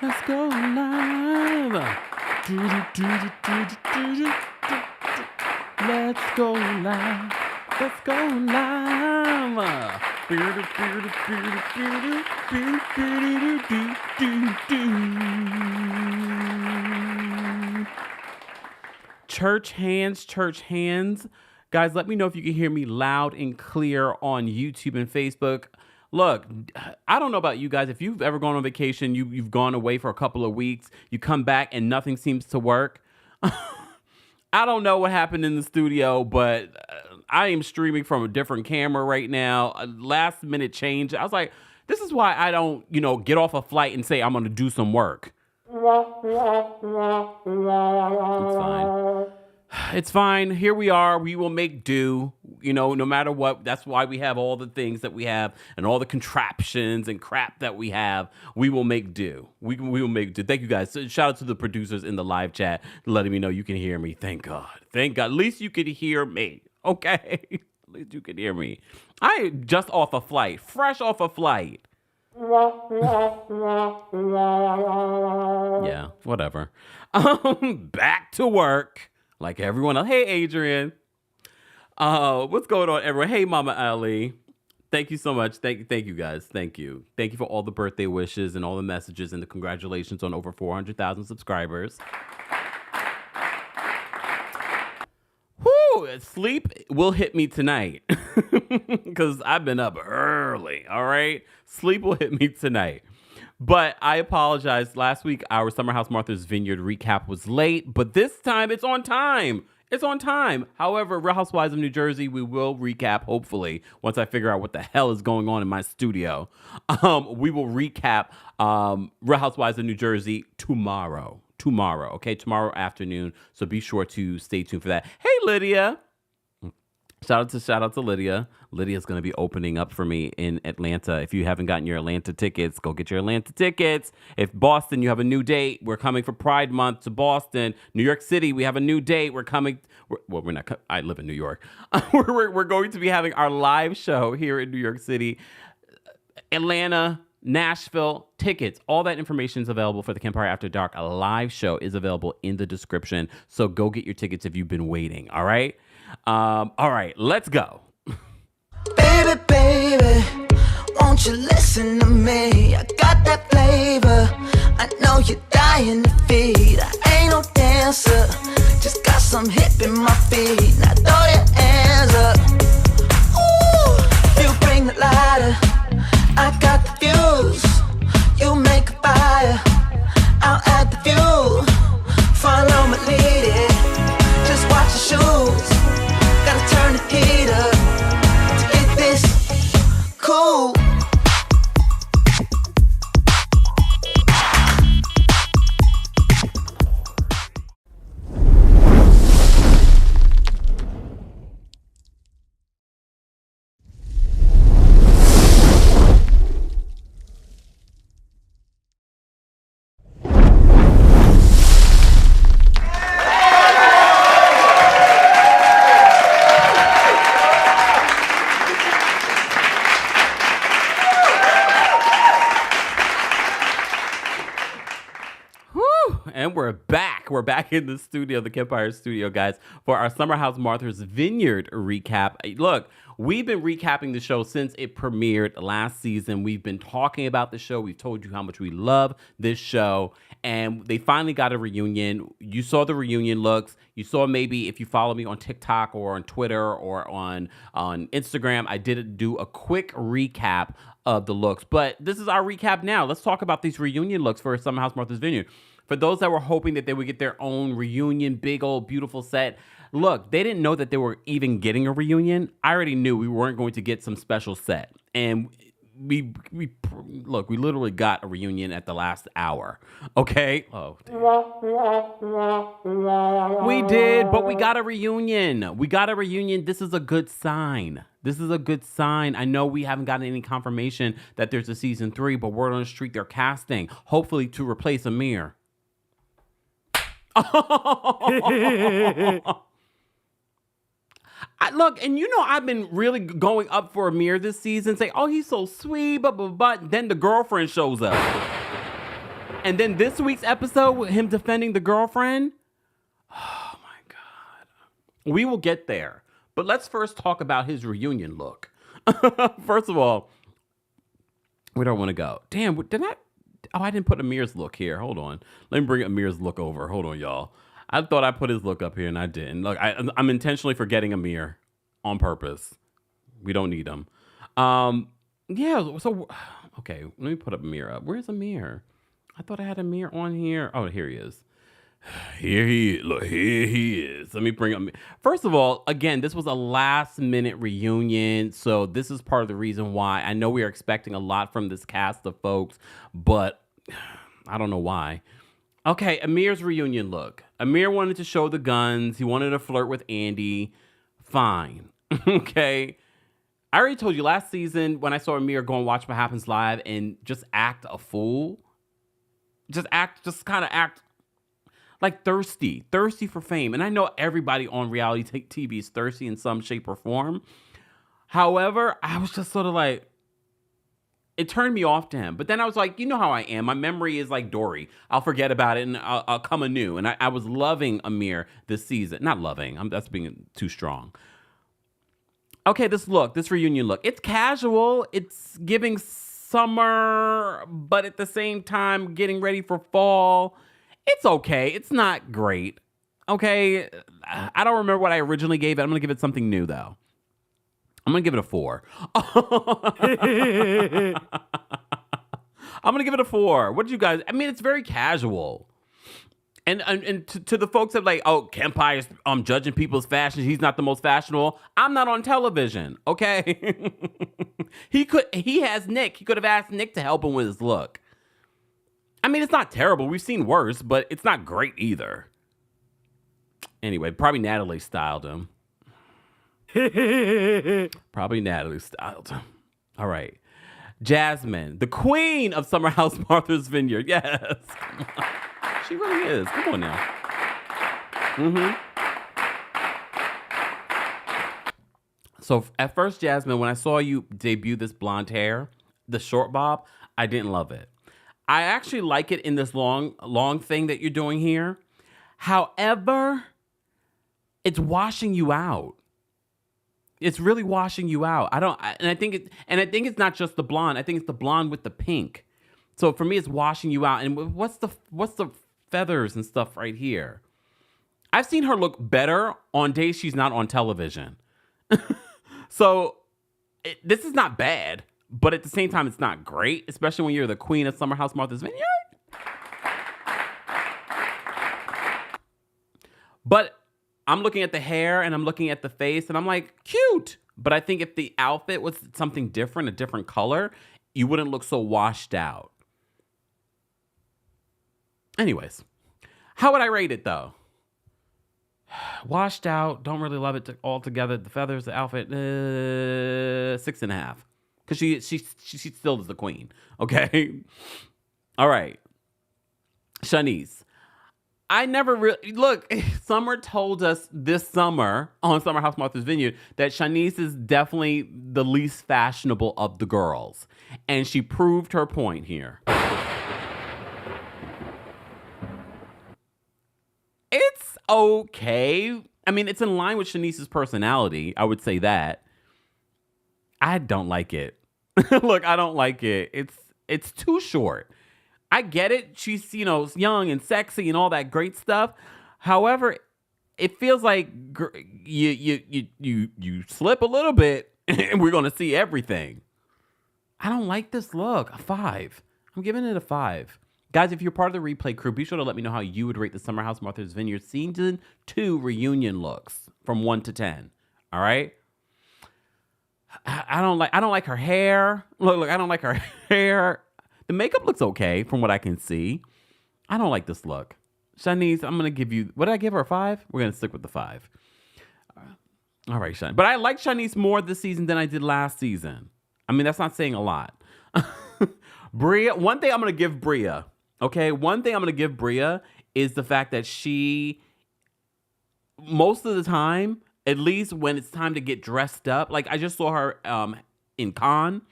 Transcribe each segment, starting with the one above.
Let's go live. Let's go live. Let's go live. Church hands, church hands. Guys, let me know if you can hear me loud and clear on YouTube and Facebook. Look, I don't know about you guys. If you've ever gone on vacation, you've gone away for a couple of weeks, you come back and nothing seems to work. I don't know what happened in the studio, but I am streaming from a different camera right now. A last minute change. I was like, this is why I don't, get off a flight and say I'm going to do some work. It's fine. It's fine. Here we are. We will make do, no matter what. That's why we have all the things that we have and all the contraptions and crap that we have. We will make do. We will make do. Thank you guys. So shout out to the producers in the live chat letting me know you can hear me. Thank God. Thank God. At least you could hear me. Okay. At least you could hear me. I just off a flight. Fresh off a flight. Yeah, whatever. Back to work. Like everyone else. Hey, Adrian. What's going on, everyone? Hey, Mama Ali. Thank you so much. Thank you, guys. Thank you. Thank you for all the birthday wishes and all the messages and the congratulations on over 400,000 subscribers. Whoo! Sleep will hit me tonight because I've been up early. All right? Sleep will hit me tonight. But I apologize. Last week, our Summer House Martha's Vineyard recap was late, but this time it's on time. It's on time. However, Real Housewives of New Jersey, we will recap, hopefully, once I figure out what the hell is going on in my studio. We will recap Real Housewives of New Jersey tomorrow. Okay? Tomorrow afternoon. So be sure to stay tuned for that. Hey, Lydia. Shout out to Lydia. Lydia's going to be opening up for me in Atlanta. If you haven't gotten your Atlanta tickets, go get your Atlanta tickets. If Boston, you have a new date. We're coming for Pride Month to Boston. New York City, we have a new date. We're coming. We're not. I live in New York. We're going to be having our live show here in New York City. Atlanta, Nashville, tickets. All that information is available for the Kempire After Dark. A live show is available in the description. So go get your tickets if you've been waiting. All right. All right, let's go. Baby, won't you listen to me? I got that flavor. I know you're dying to feed. I ain't no dancer, just got some hip in my feet. Now throw your hands up. Ooh, you bring the lighter. I got the fuse. You make a fire. I'll add the fuel. Follow my lead. Just watch your shoes. Gotta turn the heat up to get this cool. And we're back. We're back in the studio, the Kempire studio, guys, for our Summer House Martha's Vineyard recap. Look, we've been recapping the show since it premiered last season. We've been talking about the show. We've told you how much we love this show. And they finally got a reunion. You saw the reunion looks. You saw, maybe if you follow me on TikTok or on Twitter or on Instagram, I did do a quick recap of the looks. But this is our recap now. Let's talk about these reunion looks for Summer House Martha's Vineyard. For those that were hoping that they would get their own reunion, big old beautiful set, look, they didn't know that they were even getting a reunion. I already knew we weren't going to get some special set. And we literally got a reunion at the last hour. Okay? Oh, damn. We did, but we got a reunion. This is a good sign. I know we haven't gotten any confirmation that there's a season 3, but word on the street, they're casting, hopefully to replace Amir. Look, and I've been really going up for Amir this season, saying, oh, he's so sweet, but then the girlfriend shows up. And then this week's episode with him defending the girlfriend. Oh my God. We will get there. But let's first talk about his reunion look. First of all, where do I want to go? Damn, I didn't put Amir's look here. Hold on. Let me bring Amir's look over. Hold on, y'all. I thought I put his look up here and I didn't. Look, I'm intentionally forgetting Amir on purpose. We don't need him. Yeah, so, okay, let me put Amir up. Where's Amir? I thought I had Amir on here. Oh, here he is. Here he is. Look, here he is. Let me bring up. First of all, again, this was a last minute reunion. So this is part of the reason why I know we are expecting a lot from this cast of folks, but I don't know why. Okay, Amir's reunion look. Amir wanted to show the guns. He wanted to flirt with Andy. Fine. Okay. I already told you last season when I saw Amir go and watch What Happens Live and just act a fool. Just kind of act like thirsty for fame. And I know everybody on reality TV is thirsty in some shape or form. However, I was just sort of like, it turned me off to him. But then I was like, you know how I am. My memory is like Dory. I'll forget about it and I'll come anew. And I was loving Amir this season. Not loving. That's being too strong. Okay, this reunion look. It's casual. It's giving summer, but at the same time, getting ready for fall. It's okay. It's not great. Okay, I don't remember what I originally gave it. I'm going to give it something new, though. I'm going to give it a 4. I'm going to give it a 4. What did you guys... I mean, it's very casual. And to the folks that like, oh, Kempire's judging people's fashion. He's not the most fashionable. I'm not on television, okay? He has Nick. He could have asked Nick to help him with his look. I mean, it's not terrible. We've seen worse, but it's not great either. Anyway, probably Natalie styled him. Probably Natalie styled him. All right. Jasmine, the queen of Summer House Martha's Vineyard. Yes. She really is. Come on now. So at first, Jasmine, when I saw you debut this blonde hair, the short bob, I didn't love it. I actually like it in this long thing that you're doing here. However, it's washing you out. It's really washing you out. I think it's not just the blonde. I think it's the blonde with the pink. So for me, it's washing you out. And what's the feathers and stuff right here? I've seen her look better on days she's not on television. So this is not bad, but at the same time, it's not great, especially when you're the queen of Summer House Martha's Vineyard. But I'm looking at the hair and I'm looking at the face and I'm like, cute. But I think if the outfit was something different, a different color, you wouldn't look so washed out. Anyways, how would I rate it though? Washed out, don't really love it altogether. The feathers, the outfit, 6.5. Because she still is the queen. Okay? All right. Shanice. I never really... Look, Summer told us this summer on Summer House Martha's Vineyard that Shanice is definitely the least fashionable of the girls. And she proved her point here. It's okay. I mean, it's in line with Shanice's personality. I would say that. I don't like it. Look, I don't like it. It's too short. I get it. She's, young and sexy and all that great stuff. However, it feels like you slip a little bit and we're going to see everything. I don't like this look. A 5. I'm giving it a 5. Guys, if you're part of the replay crew, be sure to let me know how you would rate the Summer House Martha's Vineyard Season 2 reunion looks from 1 to 10. All right? I don't like her hair. Look, I don't like her hair. The makeup looks okay from what I can see. I don't like this look. Shanice, I'm going to give you... What did I give her, a 5? We're going to stick with the 5. All right, Shanice. But I like Shanice more this season than I did last season. I mean, that's not saying a lot. Bria, one thing I'm going to give Bria, okay? One thing I'm going to give Bria is the fact that she, most of the time, at least when it's time to get dressed up, like I just saw her in Cannes.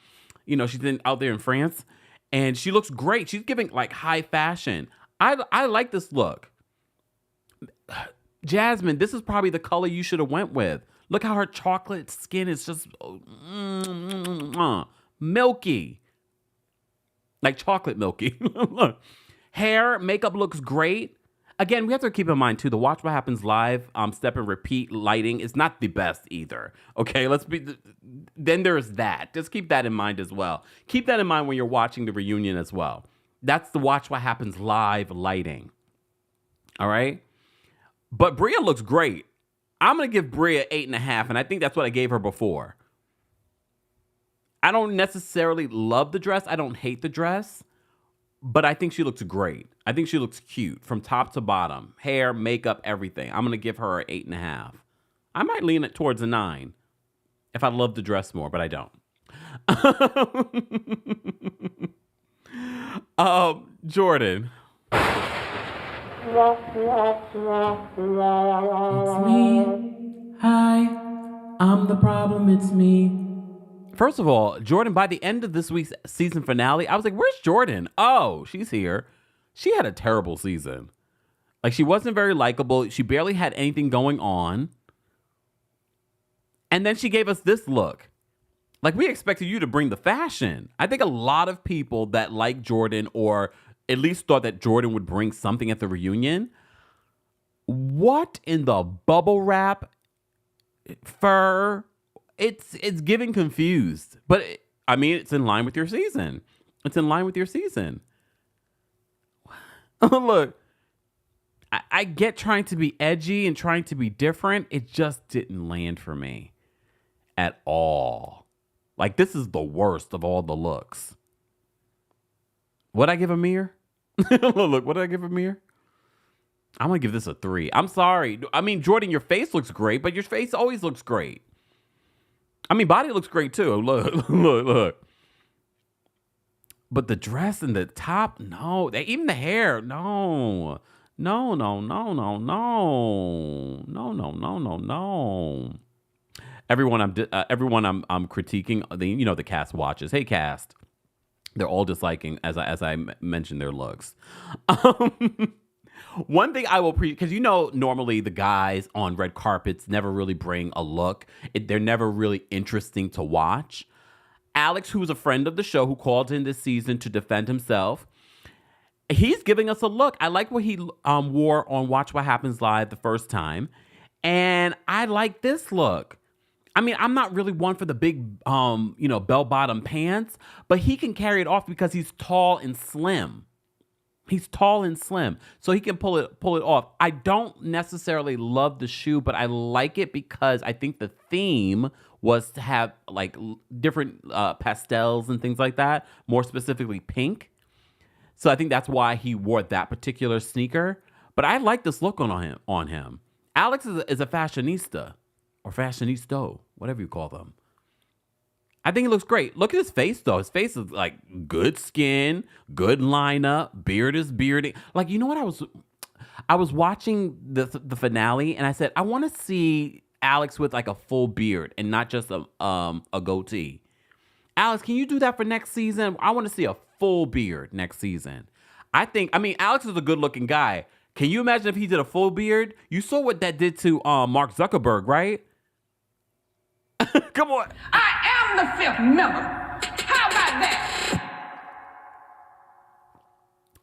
She's out there in France. And she looks great. She's giving like high fashion. I like this look. Jasmine, this is probably the color you should have went with. Look how her chocolate skin is just milky. Like chocolate milky. Look. Hair, makeup looks great. Again, we have to keep in mind too, the Watch What Happens Live step and repeat lighting is not the best either. Okay, then there's that. Just keep that in mind as well. Keep that in mind when you're watching the reunion as well. That's the Watch What Happens Live lighting. All right? But Bria looks great. I'm going to give Bria 8.5, and I think that's what I gave her before. I don't necessarily love the dress. I don't hate the dress. But I think she looks great. I think she looks cute from top to bottom. Hair, makeup, everything. I'm going to give her an 8.5. I might lean it towards a 9 if I love the dress more, but I don't. Jordan. It's me. Hi. I'm the problem. It's me. First of all, Jordan, by the end of this week's season finale, I was like, where's Jordan? Oh, she's here. She had a terrible season. Like, she wasn't very likable. She barely had anything going on. And then she gave us this look. Like, we expected you to bring the fashion. I think a lot of people that like Jordan, or at least thought that Jordan would bring something at the reunion. What in the bubble wrap, fur? It's giving confused. But, it's in line with your season. It's in line with your season. Look, I get trying to be edgy and trying to be different. It just didn't land for me at all. Like, this is the worst of all the looks. What'd I give Amir? Look, what did I give Amir? I'm going to give this a 3. I'm sorry. Jordan, your face looks great, but your face always looks great. Body looks great too. Look. But the dress and the top, no. Even the hair, no. No. Everyone I'm critiquing, the cast watches. Hey, cast. They're all disliking as I mentioned their looks. One thing I will because normally the guys on red carpets never really bring a look. They're never really interesting to watch. Alex, who's a friend of the show, who called in this season to defend himself, he's giving us a look. I like what he wore on Watch What Happens Live the first time, and I like this look. I'm not really one for the big, bell-bottom pants, but he can carry it off because he's tall and slim. He's tall and slim, so he can pull it off. I don't necessarily love the shoe, but I like it because I think the theme was to have like different pastels and things like that, more specifically pink. So I think that's why he wore that particular sneaker. But I like this look on him. Alex is a fashionista or fashionisto, whatever you call them. I think it looks great. Look at his face, though. His face is like good skin, good lineup, beard is bearding. Like, you know what I was watching the finale, and I said, I want to see Alex with like a full beard and not just a goatee. Alex, can you do that for next season? I want to see a full beard next season. Alex is a good-looking guy. Can you imagine if he did a full beard? You saw what that did to Mark Zuckerberg, right? Come on. I am the 5th member. How about that?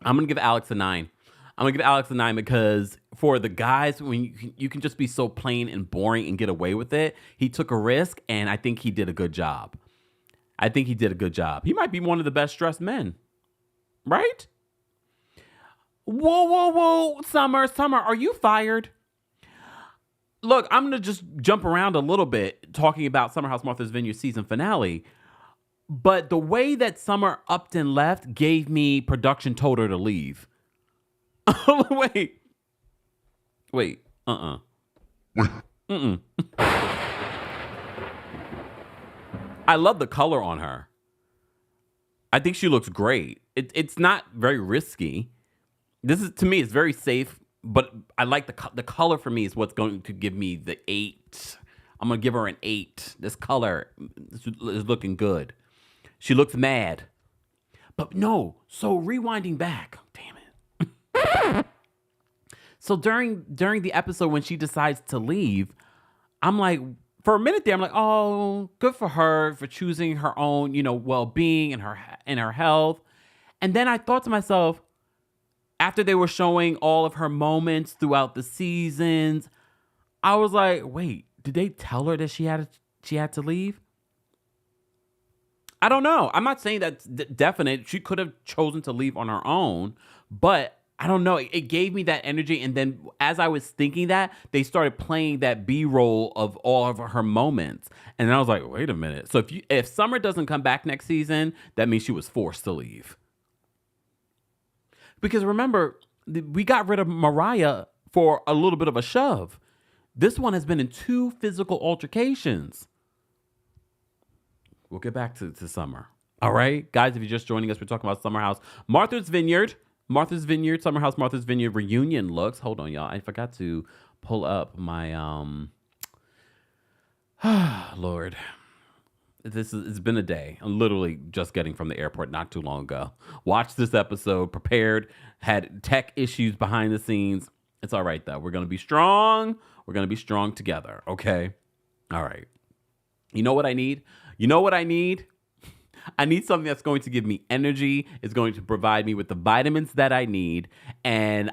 I'm going to give Alex a 9. I'm going to give Alex a 9 because for the guys, when you can just be so plain and boring and get away with it, he took a risk, and I think he did a good job. He might be one of the best dressed men. Right? Whoa. Summer, are you fired? Look, I'm going to just jump around a little bit talking about Summer House Martha's Vineyard season finale. But the way that Summer upped and left gave me production told her to leave. Wait. I love the color on her. I think she looks great. It's not very risky. To me, it's very safe. But I like the color for me is what's going to give me the 8. I'm going to give her an 8. This color is looking good. She looks mad. But no, so rewinding back, damn it. So during the episode when she decides to leave, I'm like, for a minute there, I'm like, oh, good for her for choosing her own, well-being and her health. And then I thought to myself, after they were showing all of her moments throughout the seasons, I was like, wait, did they tell her that she had to leave? I don't know. I'm not saying that's definite. She could have chosen to leave on her own, but I don't know. It gave me that energy. And then as I was thinking that, they started playing that B-roll of all of her moments. And then I was like, wait a minute. So if Summer doesn't come back next season, that means she was forced to leave. Because remember, we got rid of Mariah for a little bit of a shove. This one has been in 2 physical altercations. We'll get back to Summer. All right? Guys, if you're just joining us, we're talking about Summer House. Martha's Vineyard, Summer House, Martha's Vineyard reunion looks. Hold on, y'all. I forgot to pull up my, Lord. It's been a day. I'm literally just getting from the airport not too long ago. Watched this episode, prepared, had tech issues behind the scenes. It's all right, though. We're going to be strong. We're going to be strong together, okay? All right. You know what I need? I need something that's going to give me energy, is going to provide me with the vitamins that I need, and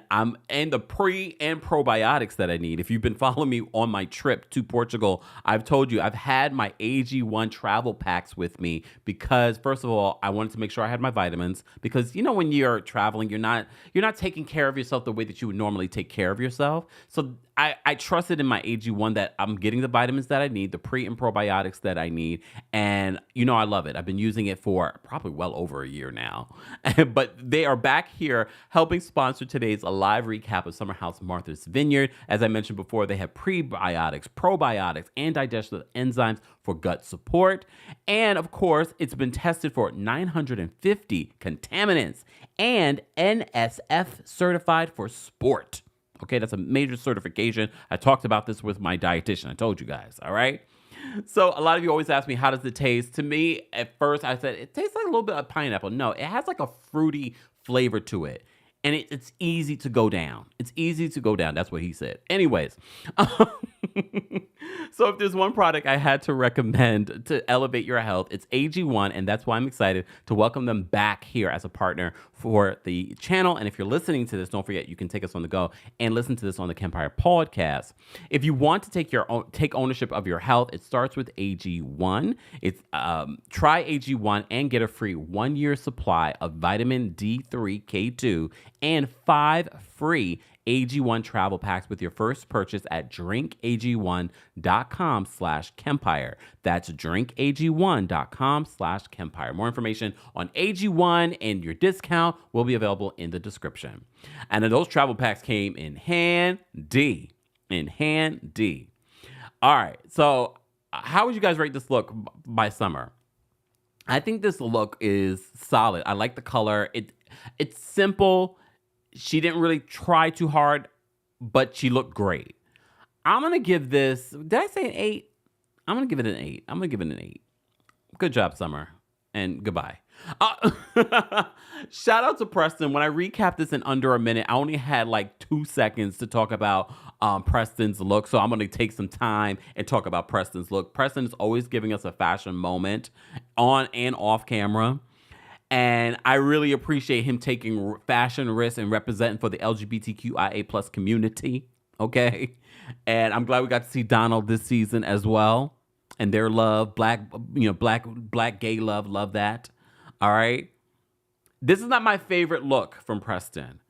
the pre and probiotics that I need. If you've been following me on my trip to Portugal, I've told you I've had my AG1 travel packs with me because, first of all, I wanted to make sure I had my vitamins because when you're traveling, you're not taking care of yourself the way that you would normally take care of yourself. So I trusted in my AG1 that I'm getting the vitamins that I need, the pre and probiotics that I need, and I love it. I've been using it for probably well over a year now. But they are back here helping sponsor today's live recap of Summer House Martha's Vineyard. As I mentioned before, they have prebiotics, probiotics, and digestive enzymes for gut support. And of course, it's been tested for 950 contaminants and NSF certified for sport. Okay, that's a major certification. I talked about this with my dietitian. I told you guys, all right? So a lot of you always ask me, how does it taste? To me, at first, I said, it tastes like a little bit of pineapple. No, it has like a fruity flavor to it. And it's easy to go down. It's easy to go down. That's what he said. Anyways. So if there's one product I had to recommend to elevate your health, it's AG1. And that's why I'm excited to welcome them back here as a partner for the channel. And if you're listening to this, don't forget you can take us on the go and listen to this on the Kempire podcast. If you want to take ownership of your health, it starts with AG1. It's try AG1 and get a free 1-year supply of vitamin D3, K2, and 5 free AG1 travel packs with your first purchase at drinkag1.com/Kempire. That's drinkag1.com/Kempire. More information on AG1 and your discount will be available in the description. And then those travel packs came in handy. All right. So how would you guys rate this look by Summer? I think this look is solid. I like the color. It's simple. She didn't really try too hard, but she looked great. I'm going to give this, did I say an 8? I'm going to give it an 8. Good job, Summer. And goodbye. Shout out to Preston. When I recapped this in under a minute, I only had like 2 seconds to talk about Preston's look. So I'm going to take some time and talk about Preston's look. Preston is always giving us a fashion moment on and off camera. And I really appreciate him taking fashion risks and representing for the LGBTQIA plus community. Okay. And I'm glad we got to see Donald this season as well. And their love, black gay love that. All right. This is not my favorite look from Preston,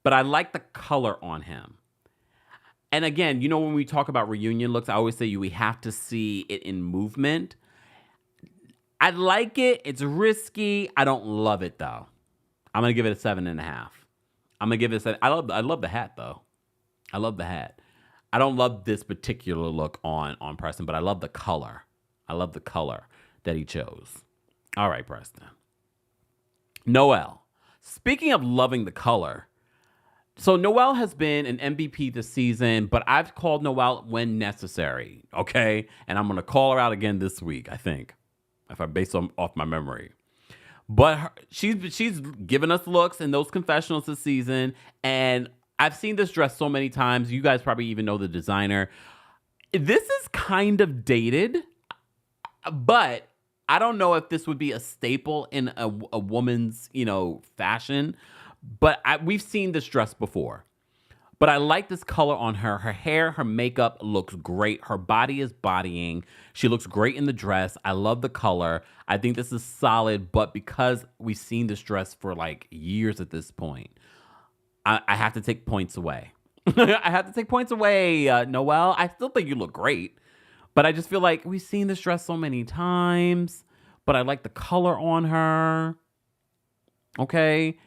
but I like the color on him. And again, when we talk about reunion looks, I always say we have to see it in movement. I like it. It's risky. I don't love it though. I'm gonna give it a 7.5. I'm gonna give it a 7. I love the hat though. I love the hat. I don't love this particular look on Preston, but I love the color. I love the color that he chose. All right, Preston. Noel. Speaking of loving the color, so Noel has been an MVP this season, but I've called Noel when necessary. Okay, and I'm gonna call her out again this week. I think. If I base off my memory. But she's given us looks in those confessionals this season, and I've seen this dress so many times. You guys probably even know the designer. This is kind of dated, but I don't know if this would be a staple in a woman's, fashion. But we've seen this dress before. But I like this color on her. Her hair, her makeup looks great. Her body is bodying. She looks great in the dress. I love the color. I think this is solid. But because we've seen this dress for like years at this point, I have to take points away. I have to take points away, Noel. I still think you look great. But I just feel like we've seen this dress so many times. But I like the color on her. Okay.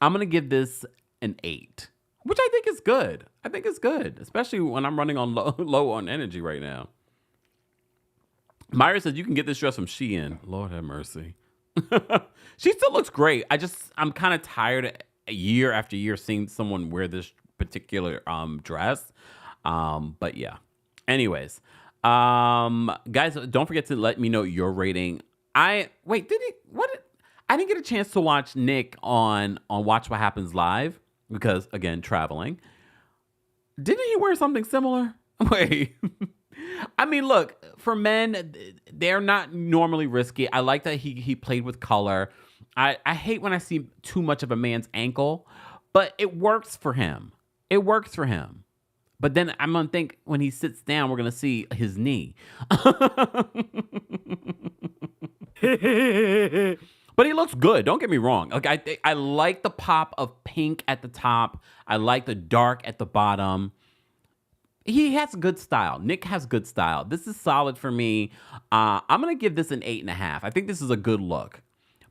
I'm going to give this an 8. Which I think is good. I think it's good, especially when I'm running on low on energy right now. Myra says you can get this dress from Shein. Lord have mercy. She still looks great. I'm kind of tired year after year seeing someone wear this particular dress. But yeah. Anyways, guys, don't forget to let me know your rating. I didn't get a chance to watch Nick on Watch What Happens Live. Because, again, traveling. Didn't he wear something similar? Wait. I mean, look, for men, they're not normally risky. I like that he played with color. I hate when I see too much of a man's ankle, but it works for him. It works for him. But then I'm going to think when he sits down, we're going to see his knee. But he looks good. Don't get me wrong. Like I like the pop of pink at the top. I like the dark at the bottom. He has good style. Nick has good style. This is solid for me. I'm going to give this an 8.5. I think this is a good look.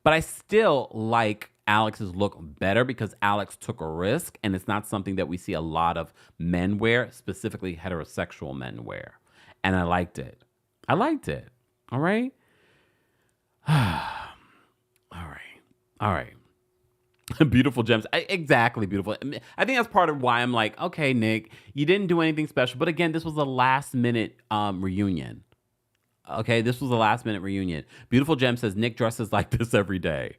But I still like Alex's look better because Alex took a risk, and it's not something that we see a lot of men wear, specifically heterosexual men wear. And I liked it. All right? All right. Beautiful gems. Exactly, beautiful. I think that's part of why I'm like, okay, Nick, you didn't do anything special. But again, this was a last-minute reunion. Okay, this was a last-minute reunion. Beautiful Gem says, Nick dresses like this every day.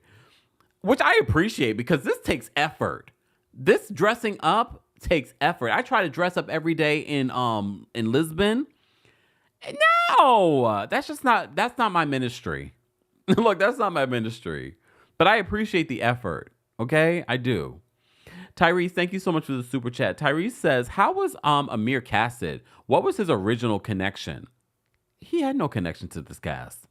Which I appreciate because this takes effort. This dressing up takes effort. I try to dress up every day in Lisbon. No, that's not my ministry. Look, that's not my ministry. But I appreciate the effort. Okay, I do. Tyrese, thank you so much for the super chat. Tyrese says, how was Amir casted? What was his original connection? He had no connection to this cast.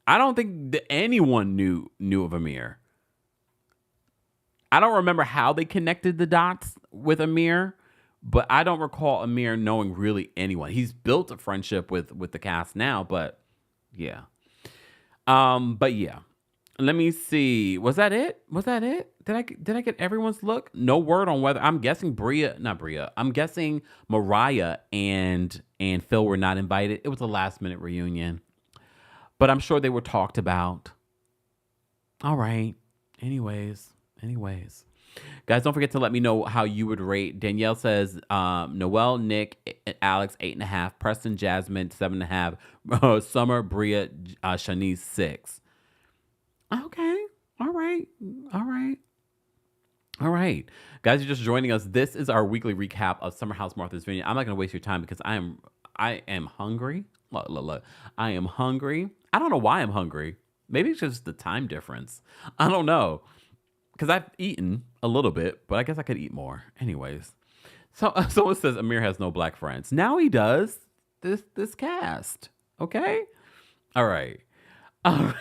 I don't think that anyone knew of Amir. I don't remember how they connected the dots with Amir, but I don't recall Amir knowing really anyone. He's built a friendship with the cast now, but yeah. But yeah. Let me see. Was that it? Did I get everyone's look? No word on whether I'm guessing I'm guessing Mariah and Phil were not invited. It was a last minute reunion. But I'm sure they were talked about. All right. Anyways. Guys, don't forget to let me know how you would rate. Danielle says Noel, Nick, Alex, 8.5. Preston, Jasmine, 7.5. Summer, Bria, Shanice, 6. Okay. All right. Guys, you're just joining us. This is our weekly recap of Summer House Martha's Vineyard. I'm not going to waste your time because I am hungry. Look. I am hungry. I don't know why I'm hungry. Maybe it's just the time difference. I don't know. Because I've eaten a little bit, but I guess I could eat more. Anyways. So someone says Amir has no black friends. Now he does. This cast. Okay? All right. Oh,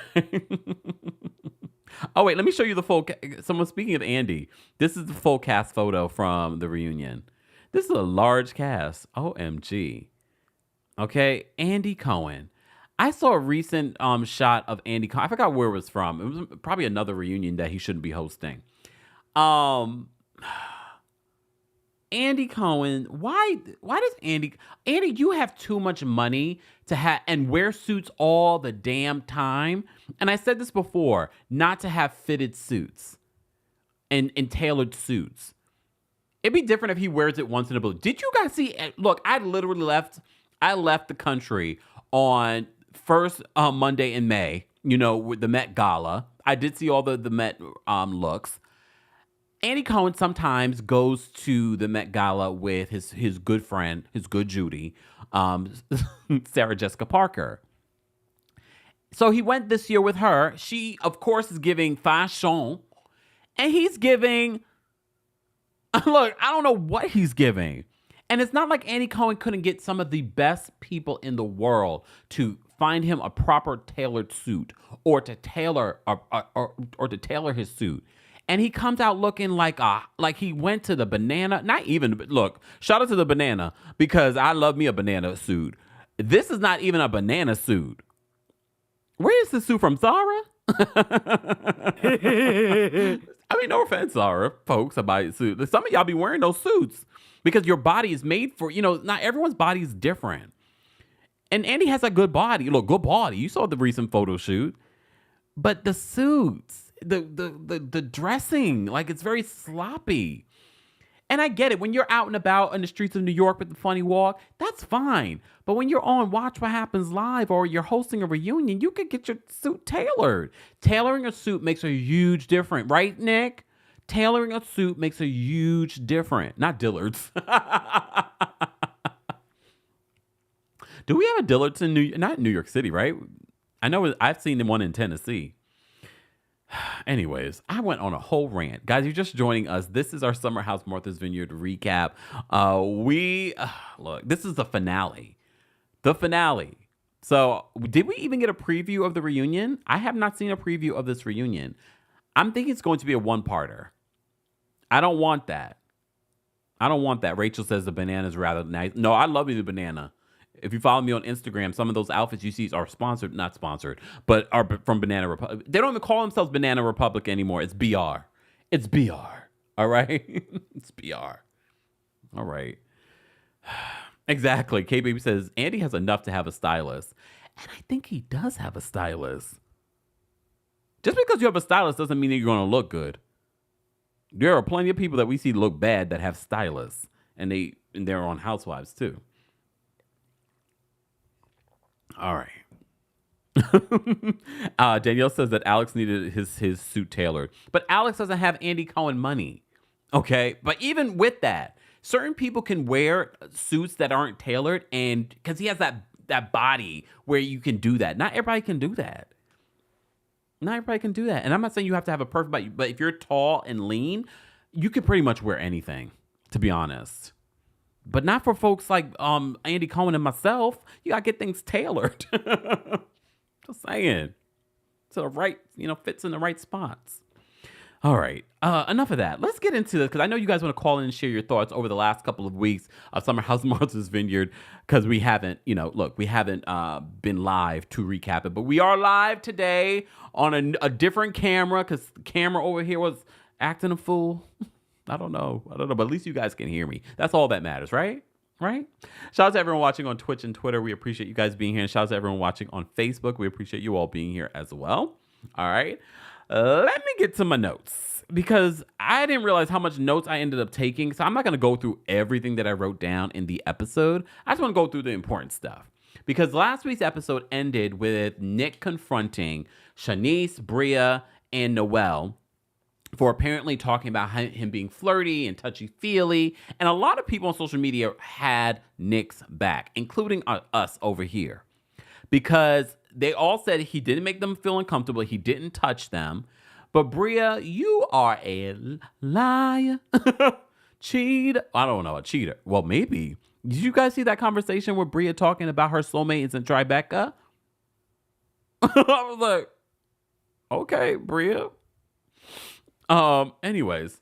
wait, let me show you the full someone speaking of Andy. This is the full cast photo from the reunion. This is a large cast. OMG. Okay, Andy Cohen. I saw a recent shot of Andy Cohen. I forgot where it was from. It was probably another reunion that he shouldn't be hosting. Andy Cohen, why does Andy, you have too much money to have and wear suits all the damn time. And I said this before, not to have fitted suits and tailored suits. It'd be different if he wears it once in a blue. Did you guys see? Look, I literally left the country on first Monday in May. with the Met Gala. I did see all the Met looks. Andy Cohen sometimes goes to the Met Gala with his good friend, his good Judy, Sarah Jessica Parker. So he went this year with her. She, of course, is giving fashion. And he's giving, look, I don't know what he's giving. And it's not like Andy Cohen couldn't get some of the best people in the world to find him a proper tailored suit or to tailor or to tailor his suit. And he comes out looking like he went to the banana. Not even, look, shout out to the banana because I love me a banana suit. This is not even a banana suit. Where is the suit from, Zara? I mean, no offense, Zara, folks, I buy a suit. Some of y'all be wearing those suits because your body is made for, not everyone's body is different. And Andy has a good body. Look, good body. You saw the recent photo shoot. But the suits, the dressing, like it's very sloppy. And I get it. When you're out and about in the streets of New York with the funny walk, that's fine. But when you're on Watch What Happens Live or you're hosting a reunion, you could get your suit tailored. Tailoring a suit makes a huge difference. Right, Nick? Tailoring a suit makes a huge difference. Not Dillard's. Do we have a Dillard's in not New York City, right? I know I've seen one in Tennessee. Anyways, I went on a whole rant. Guys, you're just joining us. This is our Summer House Martha's Vineyard recap. Look, this is the finale. The finale. So, did we even get a preview of the reunion? I have not seen a preview of this reunion. I'm thinking it's going to be a one-parter. I don't want that. Rachel says the banana is rather nice. No, I love me the banana. If you follow me on Instagram, some of those outfits you see are not sponsored, but are from Banana Republic. They don't even call themselves Banana Republic anymore. It's BR. It's BR. All right? It's BR. All right. Exactly. K-Baby says, Andy has enough to have a stylist. And I think he does have a stylist. Just because you have a stylist doesn't mean that you're going to look good. There are plenty of people that we see look bad that have stylists. And they're on Housewives too. All right. Danielle says that Alex needed his suit tailored. But Alex doesn't have Andy Cohen money. Okay? But even with that, certain people can wear suits that aren't tailored and because he has that body where you can do that. Not everybody can do that. And I'm not saying you have to have a perfect body, but if you're tall and lean, you could pretty much wear anything, to be honest. But not for folks like Andy Cohen and myself. You gotta get things tailored. Just saying. So the right, fits in the right spots. All right. Enough of that. Let's get into this because I know you guys want to call in and share your thoughts over the last couple of weeks of Summer House Martha's Vineyard because we haven't, we haven't been live to recap it, but we are live today on a different camera because the camera over here was acting a fool. I don't know, but at least you guys can hear me. That's all that matters, right? Right? Shout out to everyone watching on Twitch and Twitter. We appreciate you guys being here. And shout out to everyone watching on Facebook. We appreciate you all being here as well. All right. Let me get to my notes because I didn't realize how much notes I ended up taking. So I'm not going to go through everything that I wrote down in the episode. I just want to go through the important stuff because last week's episode ended with Nick confronting Shanice, Bria, and Noel for apparently talking about him being flirty and touchy-feely. And a lot of people on social media had Nick's back, including us over here. Because they all said he didn't make them feel uncomfortable. He didn't touch them. But Bria, you are a liar. Cheater. I don't know, a cheater. Well, maybe. Did you guys see that conversation with Bria talking about her soulmate is in Tribeca? I was like, okay, Bria. Anyways,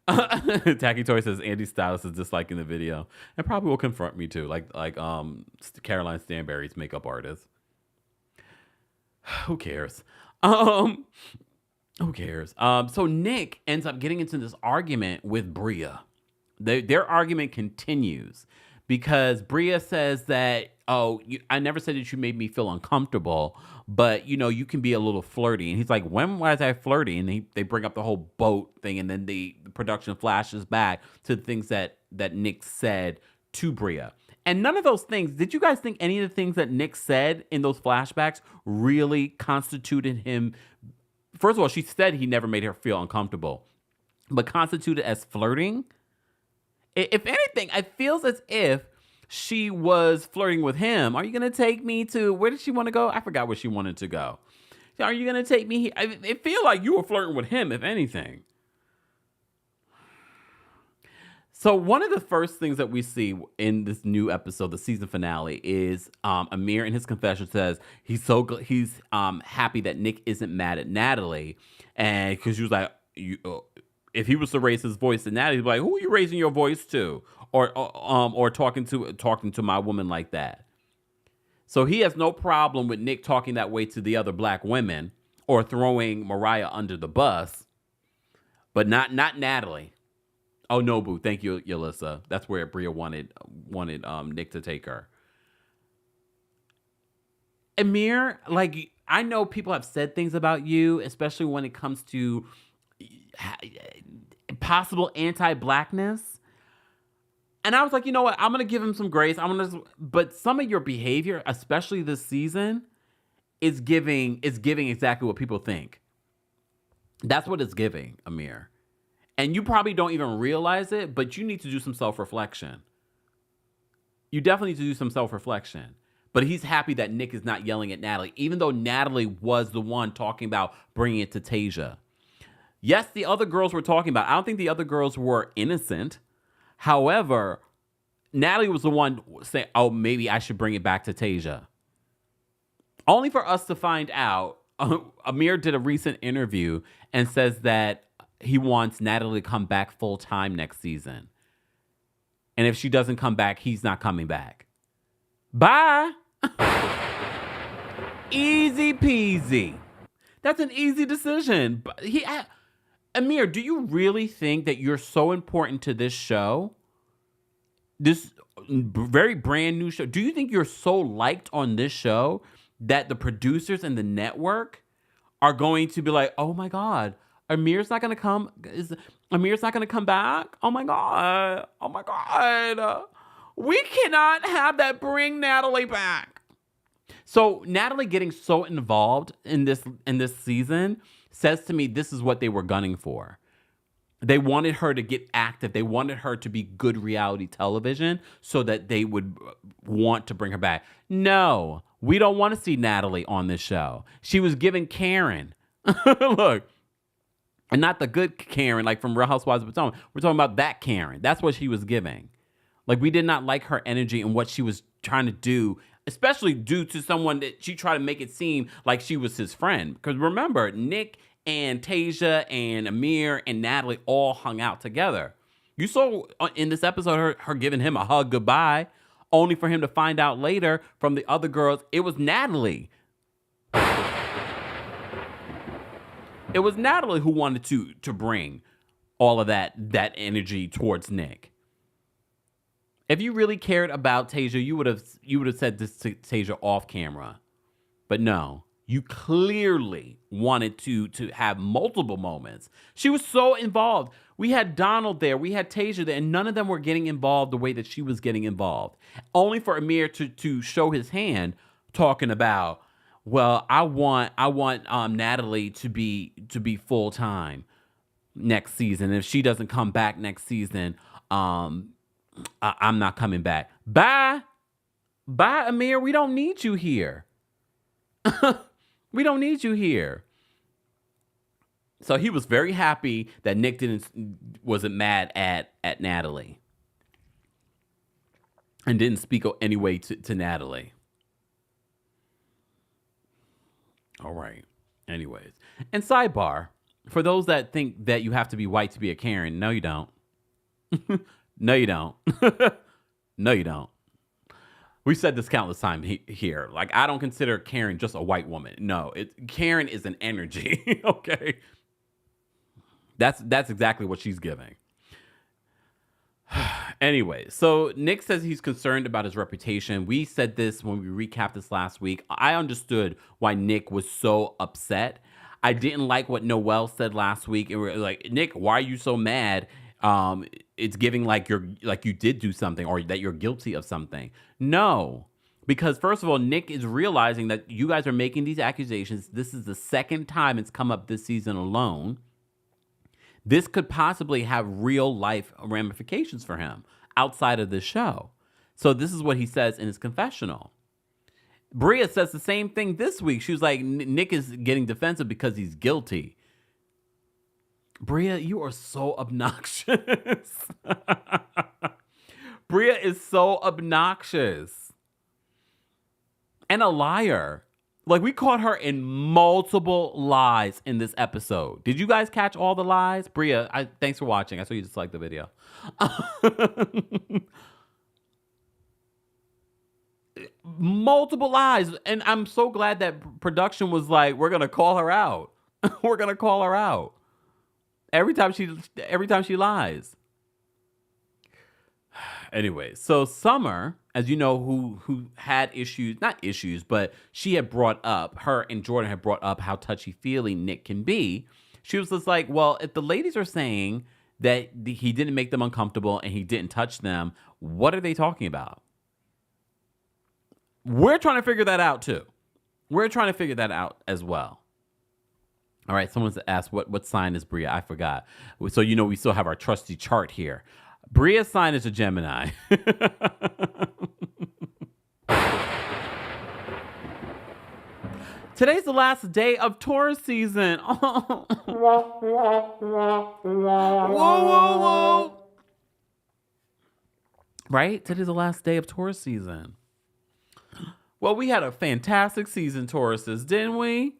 Tacky Toy says Andy's stylist is disliking the video and probably will confront me too, like Caroline Stanberry's makeup artist. Who cares? Who cares? So Nick ends up getting into this argument with Bria. Their argument continues because Bria says that, I never said that you made me feel uncomfortable, but, you can be a little flirty. And he's like, when was I flirty? And they bring up the whole boat thing, and then the production flashes back to the things that Nick said to Bria. And none of those things, did you guys think any of the things that Nick said in those flashbacks really constituted him? First of all, she said he never made her feel uncomfortable, but constituted as flirting? If anything, it feels as if she was flirting with him. Are you going to take me to, where did she want to go? I forgot where she wanted to go. Are you going to take me here? It feels like you were flirting with him, if anything. So one of the first things that we see in this new episode, the season finale, is Amir in his confession says he's happy that Nick isn't mad at Natalie, and because she was like, if he was to raise his voice to Natalie, he'd be like, who are you raising your voice to, or talking to my woman like that? So he has no problem with Nick talking that way to the other black women or throwing Mariah under the bus, but not Natalie. Oh, no, boo. Thank you, Yelissa. That's where Bria wanted Nick to take her. Amir, like, I know people have said things about you, especially when it comes to possible anti-blackness. And I was like, you know what? I'm going to give him some grace. But some of your behavior, especially this season, is giving exactly what people think. That's what it's giving, Amir. And you probably don't even realize it, but you need to do some self-reflection. You definitely need to do some self-reflection. But he's happy that Nick is not yelling at Natalie, even though Natalie was the one talking about bringing it to Tasia. Yes, the other girls were talking about it. I don't think the other girls were innocent. However, Natalie was the one saying, oh, maybe I should bring it back to Tasia. Only for us to find out, Amir did a recent interview and says that he wants Natalie to come back full time next season. And if she doesn't come back, he's not coming back. Bye. Easy peasy. That's an easy decision. But Amir, do you really think that you're so important to this show? This very brand new show. Do you think you're so liked on this show that the producers and the network are going to be like, oh my God, Amir's not going to come. Amir's not going to come back. Oh my God. Oh my God. We cannot have that. Bring Natalie back. So Natalie getting so involved in this season says to me, this is what they were gunning for. They wanted her to get active. They wanted her to be good reality television so that they would want to bring her back. No, we don't want to see Natalie on this show. She was giving Karen. Look. And not the good Karen, like from Real Housewives of Potomac. We're talking about that Karen. That's what she was giving. Like, we did not like her energy and what she was trying to do, especially due to someone that she tried to make it seem like she was his friend. Because remember, Nick and Tasia and Amir and Natalie all hung out together. You saw in this episode her giving him a hug goodbye, only for him to find out later from the other girls it was Natalie. It was Natalie who wanted to bring all of that energy towards Nick. If you really cared about Tasia, you would have said this to Tasia off camera. But no, you clearly wanted to have multiple moments. She was so involved. We had Donald there, we had Tasia there, and none of them were getting involved the way that she was getting involved. Only for Amir to show his hand talking about, well, I want Natalie to be full time next season. If she doesn't come back next season, I'm not coming back. Bye, Amir. We don't need you here. We don't need you here. So he was very happy that Nick wasn't mad at Natalie and didn't speak anyway to Natalie. All right. Anyways. And sidebar, for those that think that you have to be white to be a Karen, no, you don't. No, you don't. No, you don't. We said this countless times here. Like, I don't consider Karen just a white woman. No, Karen is an energy. Okay. That's exactly what she's giving. Anyway, so Nick says he's concerned about his reputation. We said this when we recapped this last week. I understood why Nick was so upset. I didn't like what Noel said last week. And we're like, Nick, why are you so mad? it's giving like you did do something or that you're guilty of something. No. Because first of all, Nick is realizing that you guys are making these accusations. This is the second time it's come up this season alone. This could possibly have real life ramifications for him outside of this show. So this is what he says in his confessional. Bria says the same thing this week. She was like, Nick is getting defensive because he's guilty. Bria, you are so obnoxious. Bria is so obnoxious. And a liar. Like, we caught her in multiple lies in this episode. Did you guys catch all the lies? Bria, thanks for watching. I saw you just liked the video. Multiple lies. And I'm so glad that production was like, we're going to call her out. We're going to call her out. Every time she lies. Anyway, so Summer, as you know, who had issues, not issues, but she had brought up, her and Jordan had brought up how touchy-feely Nick can be. She was just like, well, if the ladies are saying that he didn't make them uncomfortable and he didn't touch them, what are they talking about? We're trying to figure that out too. We're trying to figure that out as well. All right, someone's asked what sign is Bria? I forgot. So you know we still have our trusty chart here. Bria's sign is a Gemini. Today's the last day of Taurus season. Oh. Whoa. Right? Today's the last day of Taurus season. Well, we had a fantastic season, Tauruses, didn't we?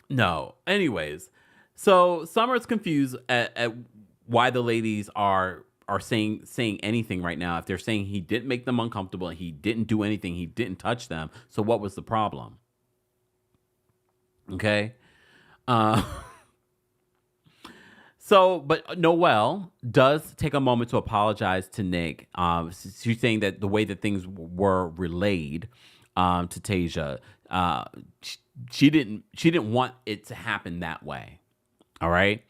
No. Anyways, so Summer's confused at why the ladies are saying anything right now. If they're saying he didn't make them uncomfortable and he didn't do anything, he didn't touch them. So what was the problem? Okay. But Noel does take a moment to apologize to Nick. She's saying that the way that things were relayed to Tasia, she didn't want it to happen that way. All right.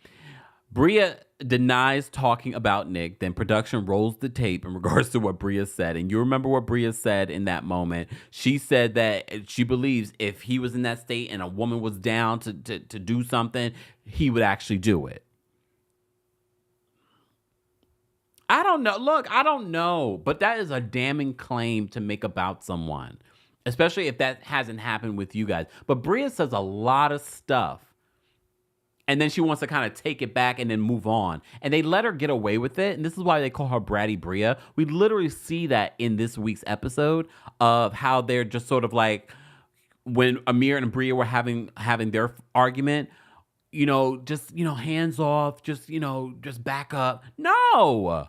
Bria denies talking about Nick. Then production rolls the tape in regards to what Bria said. And you remember what Bria said in that moment. She said that she believes if he was in that state and a woman was down to do something, he would actually do it. I don't know. Look, I don't know. But that is a damning claim to make about someone, especially if that hasn't happened with you guys. But Bria says a lot of stuff. And then she wants to kind of take it back and then move on. And they let her get away with it. And this is why they call her Bratty Bria. We literally see that in this week's episode of how they're just sort of like, when Amir and Bria were having their argument, hands off, just back up. No.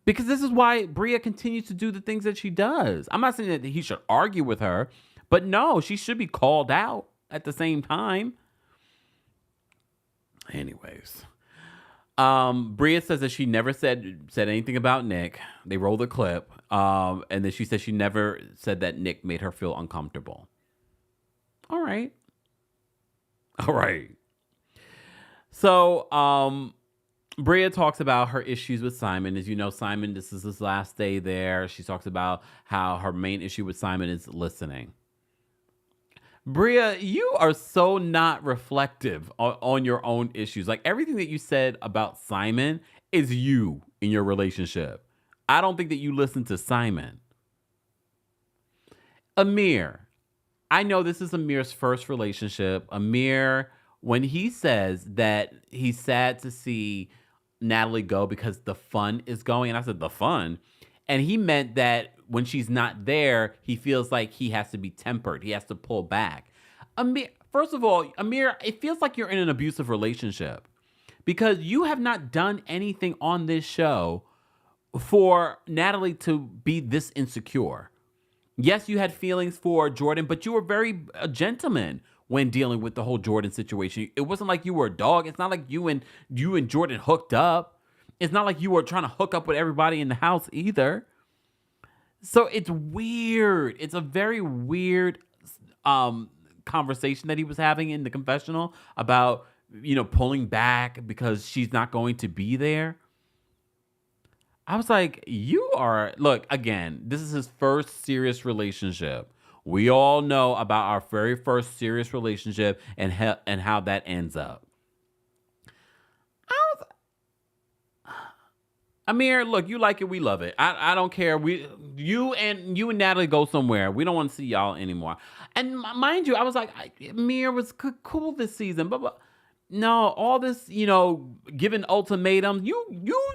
Because this is why Bria continues to do the things that she does. I'm not saying that he should argue with her, but no, she should be called out at the same time. Anyways, Bria says that she never said anything about Nick. They roll the clip, and then she says she never said that Nick made her feel uncomfortable. All right. So, Bria talks about her issues with Simon. As you know, Simon, this is his last day there. She talks about how her main issue with Simon is listening. Bria, you are so not reflective on your own issues. Like, everything that you said about Simon is you in your relationship. I don't think that you listen to Simon. Amir, I know this is Amir's first relationship. Amir, when he says that he's sad to see Natalie go because the fun is going, and I said, the fun? And he meant that when she's not there, he feels like he has to be tempered. He has to pull back. Amir, first of all, Amir, it feels like you're in an abusive relationship because you have not done anything on this show for Natalie to be this insecure. Yes, you had feelings for Jordan, but you were very a gentleman when dealing with the whole Jordan situation. It wasn't like you were a dog. It's not like you and Jordan hooked up. It's not like you were trying to hook up with everybody in the house either. So it's weird. It's a very weird conversation that he was having in the confessional about pulling back because she's not going to be there. I was like, look, again, this is his first serious relationship. We all know about our very first serious relationship and how that ends up. Amir, look, you like it, we love it. I don't care. You and Natalie go somewhere. We don't want to see y'all anymore. And mind you, I was like, Amir was cool this season, but no, all this, giving ultimatums. You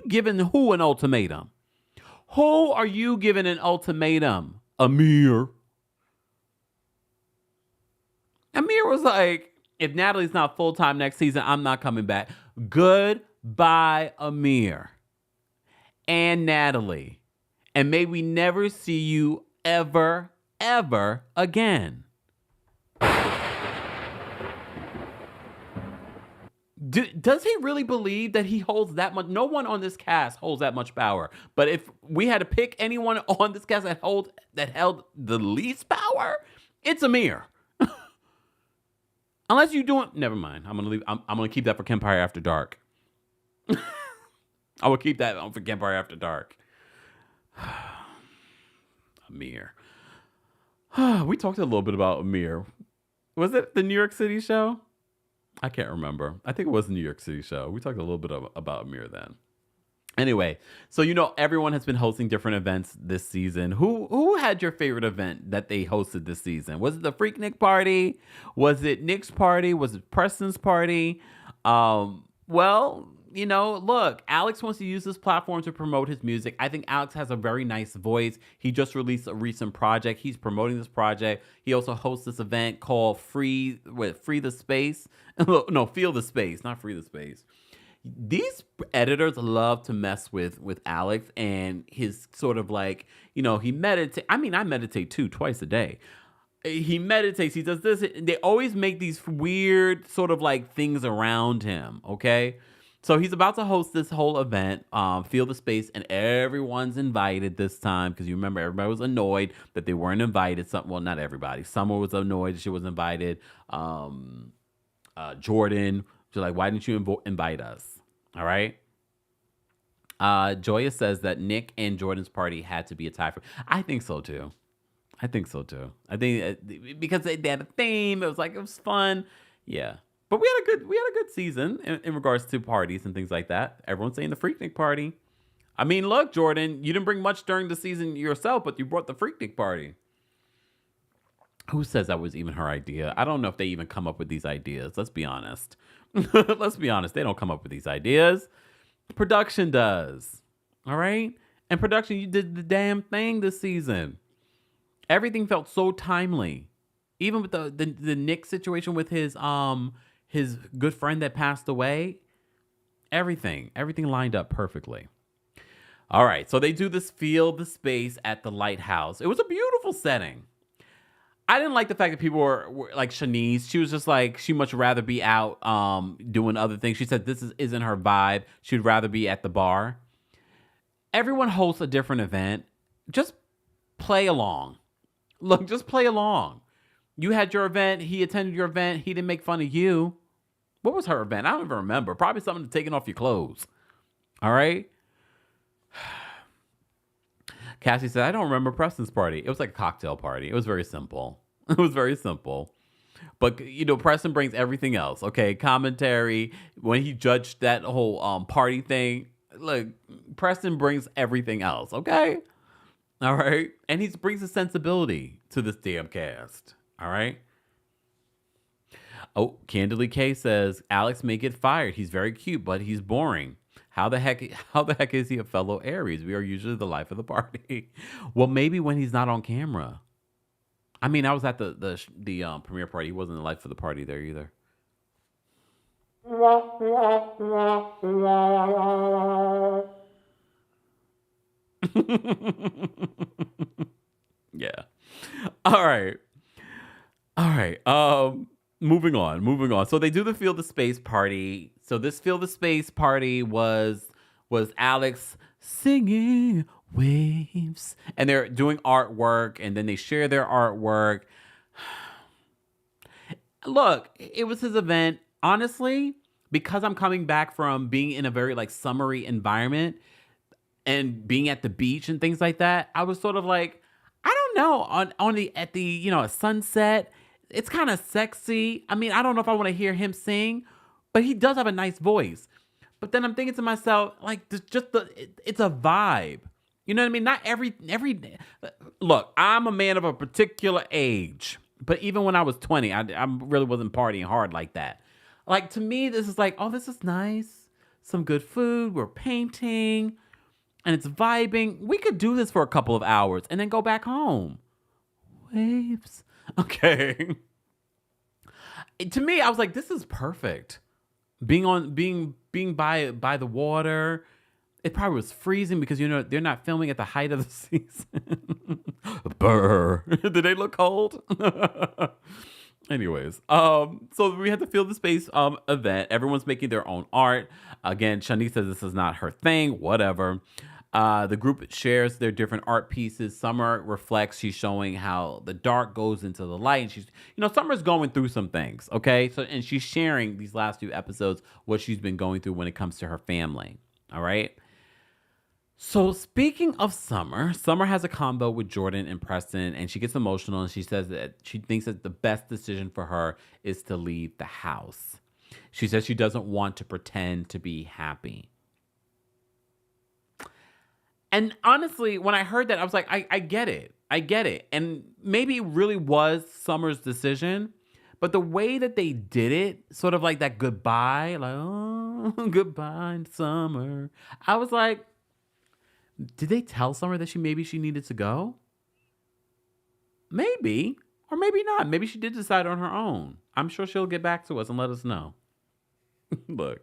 giving who an ultimatum? Who are you giving an ultimatum? Amir. Amir was like, if Natalie's not full-time next season, I'm not coming back. Goodbye, Amir. And Natalie. And may we never see you ever, ever again. Does he really believe that he holds that much? No one on this cast holds that much power. But if we had to pick anyone on this cast that held the least power, it's Amir. Unless you doing, never mind. I'm gonna keep that for Kempire After Dark. I will keep that on for Kempire After Dark. Amir. We talked a little bit about Amir. Was it the New York City show? I can't remember. I think it was the New York City show. We talked a little bit about Amir then. Anyway, so everyone has been hosting different events this season. Who had your favorite event that they hosted this season? Was it the Freak Nick party? Was it Nick's party? Was it Preston's party? Well, look, Alex wants to use this platform to promote his music. I think Alex has a very nice voice. He just released a recent project. He's promoting this project. He also hosts this event called Free the Space. No, Feel the Space, not Free the Space. These editors love to mess with Alex and his sort of like, he meditates. I mean, I meditate too, twice a day. He meditates, he does this. They always make these weird sort of like things around him, okay? So he's about to host this whole event, Feel the Space, and everyone's invited this time because you remember everybody was annoyed that they weren't invited. Well, not everybody. Summer was annoyed that she was invited. Jordan, she's like, why didn't you invite us? All right. Joya says that Nick and Jordan's party had to be a tie for. I think so too. I think because they had a theme. It was fun. Yeah. But we had a good season in regards to parties and things like that. Everyone's saying the Freaknik party. I mean, look, Jordan, you didn't bring much during the season yourself, but you brought the Freaknik party. Who says that was even her idea? I don't know if they even come up with these ideas. Let's be honest. Let's be honest. They don't come up with these ideas. Production does. All right? And production, you did the damn thing this season. Everything felt so timely. Even with the Nick situation with his good friend that passed away. Everything lined up perfectly. All right. So they do this Feel the Space at the Lighthouse. It was a beautiful setting. I didn't like the fact that people were like Shanice. She was just like, she much rather be out doing other things. She said this isn't her vibe. She'd rather be at the bar. Everyone hosts a different event. Just play along. Look, just play along. You had your event. He attended your event. He didn't make fun of you. What was her event? I don't even remember. Probably something to taking off your clothes. All right. Cassie said, I don't remember Preston's party. It was like a cocktail party. It was very simple. But, Preston brings everything else. Okay. Commentary. When he judged that whole party thing, look, Preston brings everything else. Okay. All right. And he brings a sensibility to this damn cast. All right. Oh, Candidly K says, Alex may get fired. He's very cute, but he's boring. How the heck is he a fellow Aries? We are usually the life of the party. Well, maybe when he's not on camera. I mean, I was at the premiere party. He wasn't the life of the party there either. Yeah. All right. Moving on. So they do the Feel the Space party. So this Feel the Space party was Alex singing Waves. And they're doing artwork, and then they share their artwork. Look, it was his event. Honestly, because I'm coming back from being in a very like summery environment and being at the beach and things like that, I was sort of like, I don't know, at the a sunset, it's kind of sexy. I mean, I don't know if I want to hear him sing, but he does have a nice voice. But then I'm thinking to myself, like, it's a vibe. You know what I mean? Not every look, I'm a man of a particular age, but even when I was 20, I really wasn't partying hard like that. Like, to me, this is like, oh, this is nice. Some good food. We're painting and it's vibing. We could do this for a couple of hours and then go back home. Waves. Okay. To me, I was like, this is perfect. Being by the water. It probably was freezing because they're not filming at the height of the season. Brr. Did they look cold? Anyways, so we had the Feel the Space event. Everyone's making their own art. Again, Shanice says this is not her thing. Whatever. The group shares their different art pieces. Summer reflects. She's showing how the dark goes into the light. And she's, Summer's going through some things. Okay. So, and she's sharing these last few episodes, what she's been going through when it comes to her family. All right. So speaking of Summer has a combo with Jordan and Preston, and she gets emotional, and she says that she thinks that the best decision for her is to leave the house. She says she doesn't want to pretend to be happy. And honestly, when I heard that, I was like, I get it. I get it. And maybe it really was Summer's decision, but the way that they did it, sort of like that goodbye, like, oh, goodbye, Summer. I was like, did they tell Summer that maybe she needed to go? Maybe, or maybe not. Maybe she did decide on her own. I'm sure she'll get back to us and let us know. Look.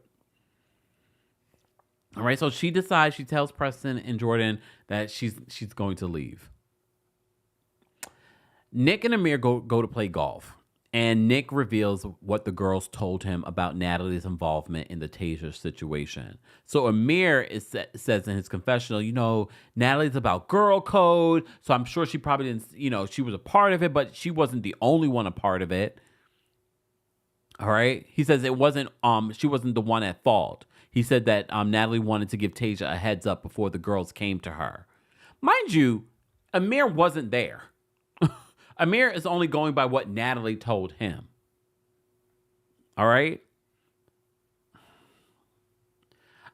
All right, so she decides, she tells Preston and Jordan that she's going to leave. Nick and Amir go to play golf. And Nick reveals what the girls told him about Natalie's involvement in the Tasia situation. So Amir says in his confessional, Natalie's about girl code. So I'm sure she probably didn't, she was a part of it, but she wasn't the only one a part of it. All right. He says it wasn't, she wasn't the one at fault. He said that Natalie wanted to give Tasia a heads up before the girls came to her. Mind you, Amir wasn't there. Amir is only going by what Natalie told him. All right?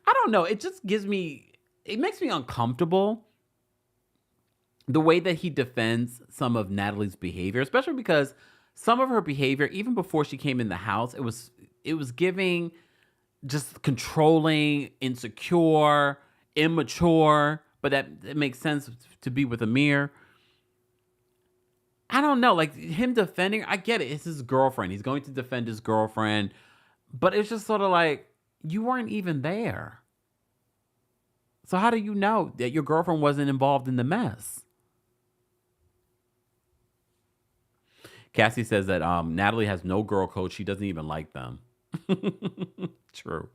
I don't know. It just makes me uncomfortable the way that he defends some of Natalie's behavior, especially because some of her behavior, even before she came in the house, it was giving just controlling, insecure, immature, but that makes sense to be with Amir. I don't know, like him defending, I get it. It's his girlfriend. He's going to defend his girlfriend. But it's just sort of like, you weren't even there. So how do you know that your girlfriend wasn't involved in the mess? Cassie says that Natalie has no girl code. She doesn't even like them. True.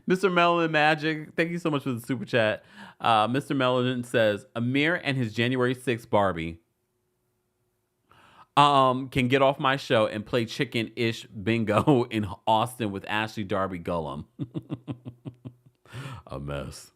Mr. Melanin Magic, thank you so much for the super chat. Mr. Melanin says, Amir and his January 6th Barbie can get off my show and play chicken-ish bingo in Austin with Ashley Darby Gullum. A mess.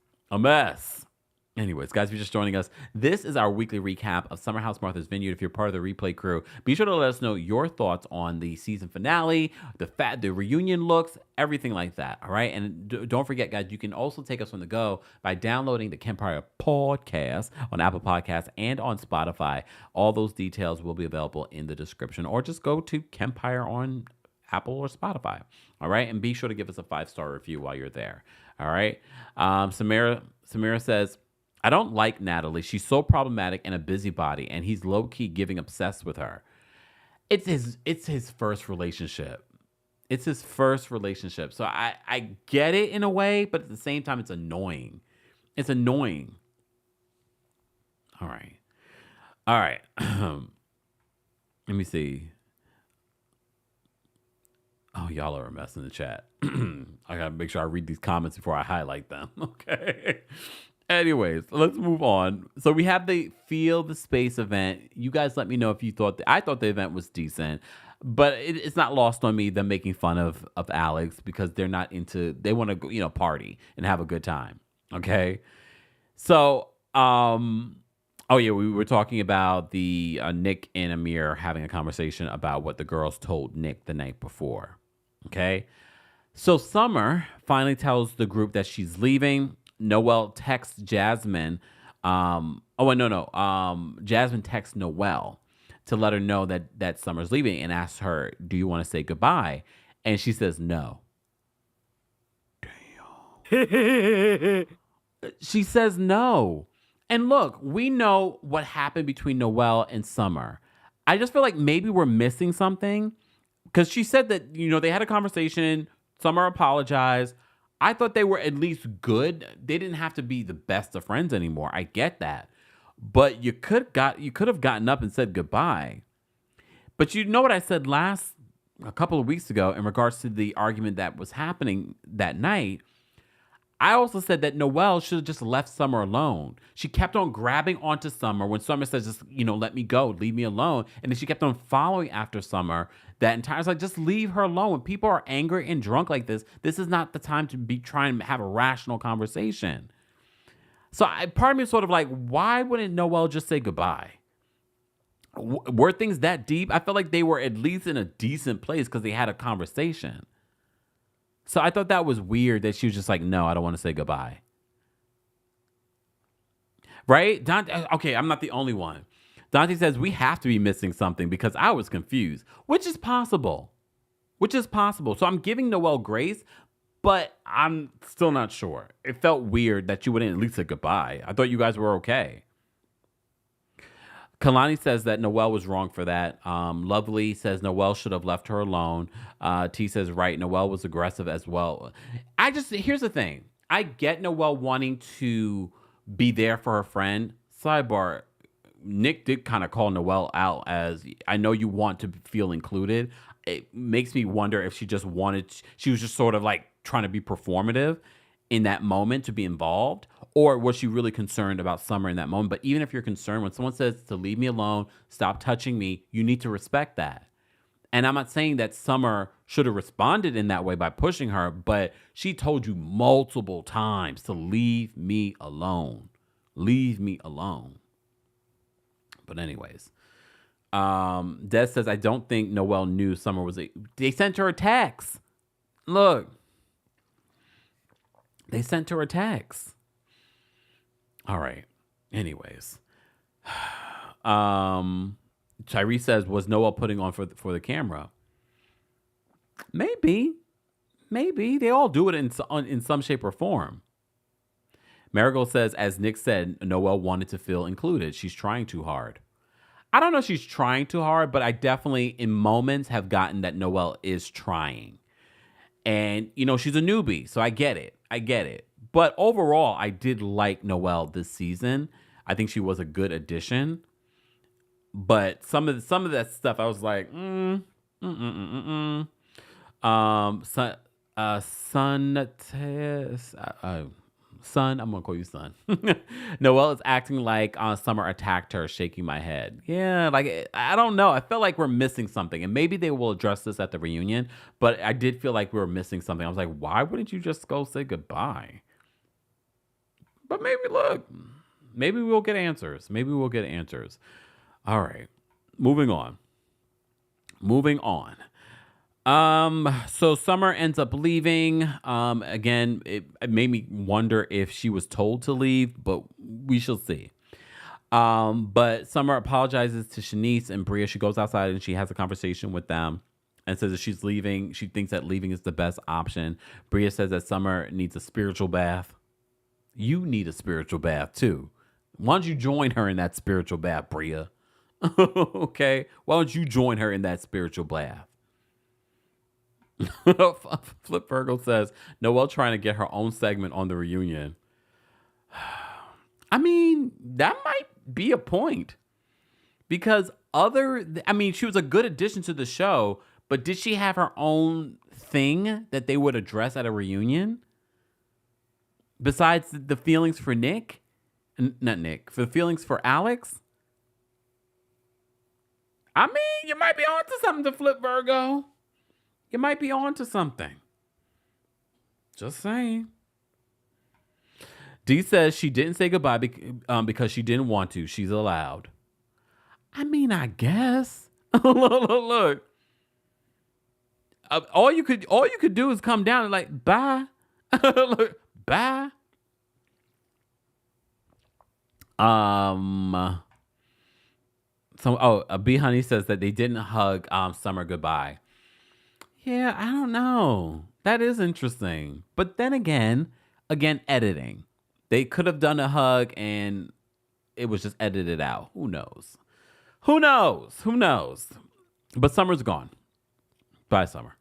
Anyways, guys, if you're just joining us, this is our weekly recap of Summer House Martha's Vineyard. If you're part of the replay crew, be sure to let us know your thoughts on the season finale, the reunion looks, everything like that. All right. And don't forget, guys, you can also take us on the go by downloading the Kempire podcast on Apple Podcasts and on Spotify. All those details will be available in the description, or just go to Kempire on Apple or Spotify. All right. And be sure to give us a 5-star review while you're there. All right. Samira says, I don't like Natalie. She's so problematic and a busybody, and he's low-key giving obsessed with her. It's his first relationship. It's his first relationship. So I get it in a way, but at the same time, it's annoying. It's annoying. All right. Let me see. Oh, y'all are a mess in the chat. I got to make sure I read these comments before I highlight them. Okay. Anyways, let's move on. So we have the Feel the Space event. You guys let me know if you thought I thought the event was decent. But it's not lost on me them making fun of Alex because they're not into. They want to party and have a good time. Okay, so oh yeah, we were talking about the Nick and Amir having a conversation about what the girls told Nick the night before. Okay, so Summer finally tells the group that she's leaving. Noel texts Jasmine. Jasmine texts Noel to let her know that Summer's leaving and asks her, "Do you want to say goodbye?" And she says no. Damn. She says no. And look, we know what happened between Noel and Summer. I just feel like maybe we're missing something because she said that, they had a conversation. Summer apologized. I thought they were at least good. They didn't have to be the best of friends anymore. I get that. But you could have gotten up and said goodbye. But you know what I said a couple of weeks ago in regards to the argument that was happening that night? I also said that Noel should have just left Summer alone. She kept on grabbing onto Summer when Summer says, just, let me go, leave me alone. And then she kept on following after Summer. That entire, it's like, just leave her alone. When people are angry and drunk like this is not the time to be trying to have a rational conversation. So part of me is sort of like, why wouldn't Noel just say goodbye? Were things that deep? I felt like they were at least in a decent place because they had a conversation. So I thought that was weird that she was just like, no, I don't want to say goodbye. Right? Okay, I'm not the only one. Dante says we have to be missing something because I was confused, which is possible. So I'm giving Noel grace, but I'm still not sure. It felt weird that you wouldn't at least say goodbye. I thought you guys were okay. Kalani says that Noel was wrong for that. Lovely says Noel should have left her alone. T says, right, Noel was aggressive as well. Here's the thing. I get Noel wanting to be there for her friend. Sidebar, Nick did kind of call Noel out as, I know you want to feel included. It makes me wonder if she was just sort of like trying to be performative in that moment to be involved, or was she really concerned about Summer in that moment? But even if you're concerned, when someone says to leave me alone, stop touching me, you need to respect that. And I'm not saying that Summer should have responded in that way by pushing her, but she told you multiple times to leave me alone. Leave me alone. But anyways, Des says, I don't think Noel knew Summer was... They sent her a text. Look. They sent her a text. All right. Anyways. Tyrese says, was Noel putting on for the camera? Maybe. They all do it in some shape or form. Marigold says, as Nick said, Noel wanted to feel included. She's trying too hard. I don't know if she's trying too hard, but I definitely in moments have gotten that Noel is trying. And, she's a newbie, so I get it. But overall, I did like Noel this season. I think she was a good addition. But some of that stuff, I was like, Son, I'm gonna call you Son. Noel is acting like Summer attacked her, shaking my head. Yeah, like I don't know. I felt like we're missing something, and maybe they will address this at the reunion. But I did feel like we were missing something. I was like, why wouldn't you just go say goodbye? But maybe we'll get answers. All right, moving on. So Summer ends up leaving. Again, it made me wonder if she was told to leave, but we shall see. But Summer apologizes to Shanice and Bria. She goes outside and she has a conversation with them and says that she's leaving. She thinks that leaving is the best option. Bria says that Summer needs a spiritual bath. You need a spiritual bath too. Why don't you join her in that spiritual bath, Bria? Okay? Why don't you join her in that spiritual bath? Flip Virgo says, Noel trying to get her own segment on the reunion. I mean, that might be a point. Because she was a good addition to the show, but did she have her own thing that they would address at a reunion? Besides the feelings for Nick? Not Nick. For the feelings for Alex? I mean, you might be on to something to flip Virgo. You might be on to something. Just saying. Dee says she didn't say goodbye because she didn't want to. She's allowed. I mean, I guess. Look. All you could do is come down and like, bye. Look, bye. B Honey says that they didn't hug Summer goodbye. Yeah, I don't know. That is interesting. But then again, editing. They could have done a hug and it was just edited out. Who knows? But Summer's gone. Bye, Summer.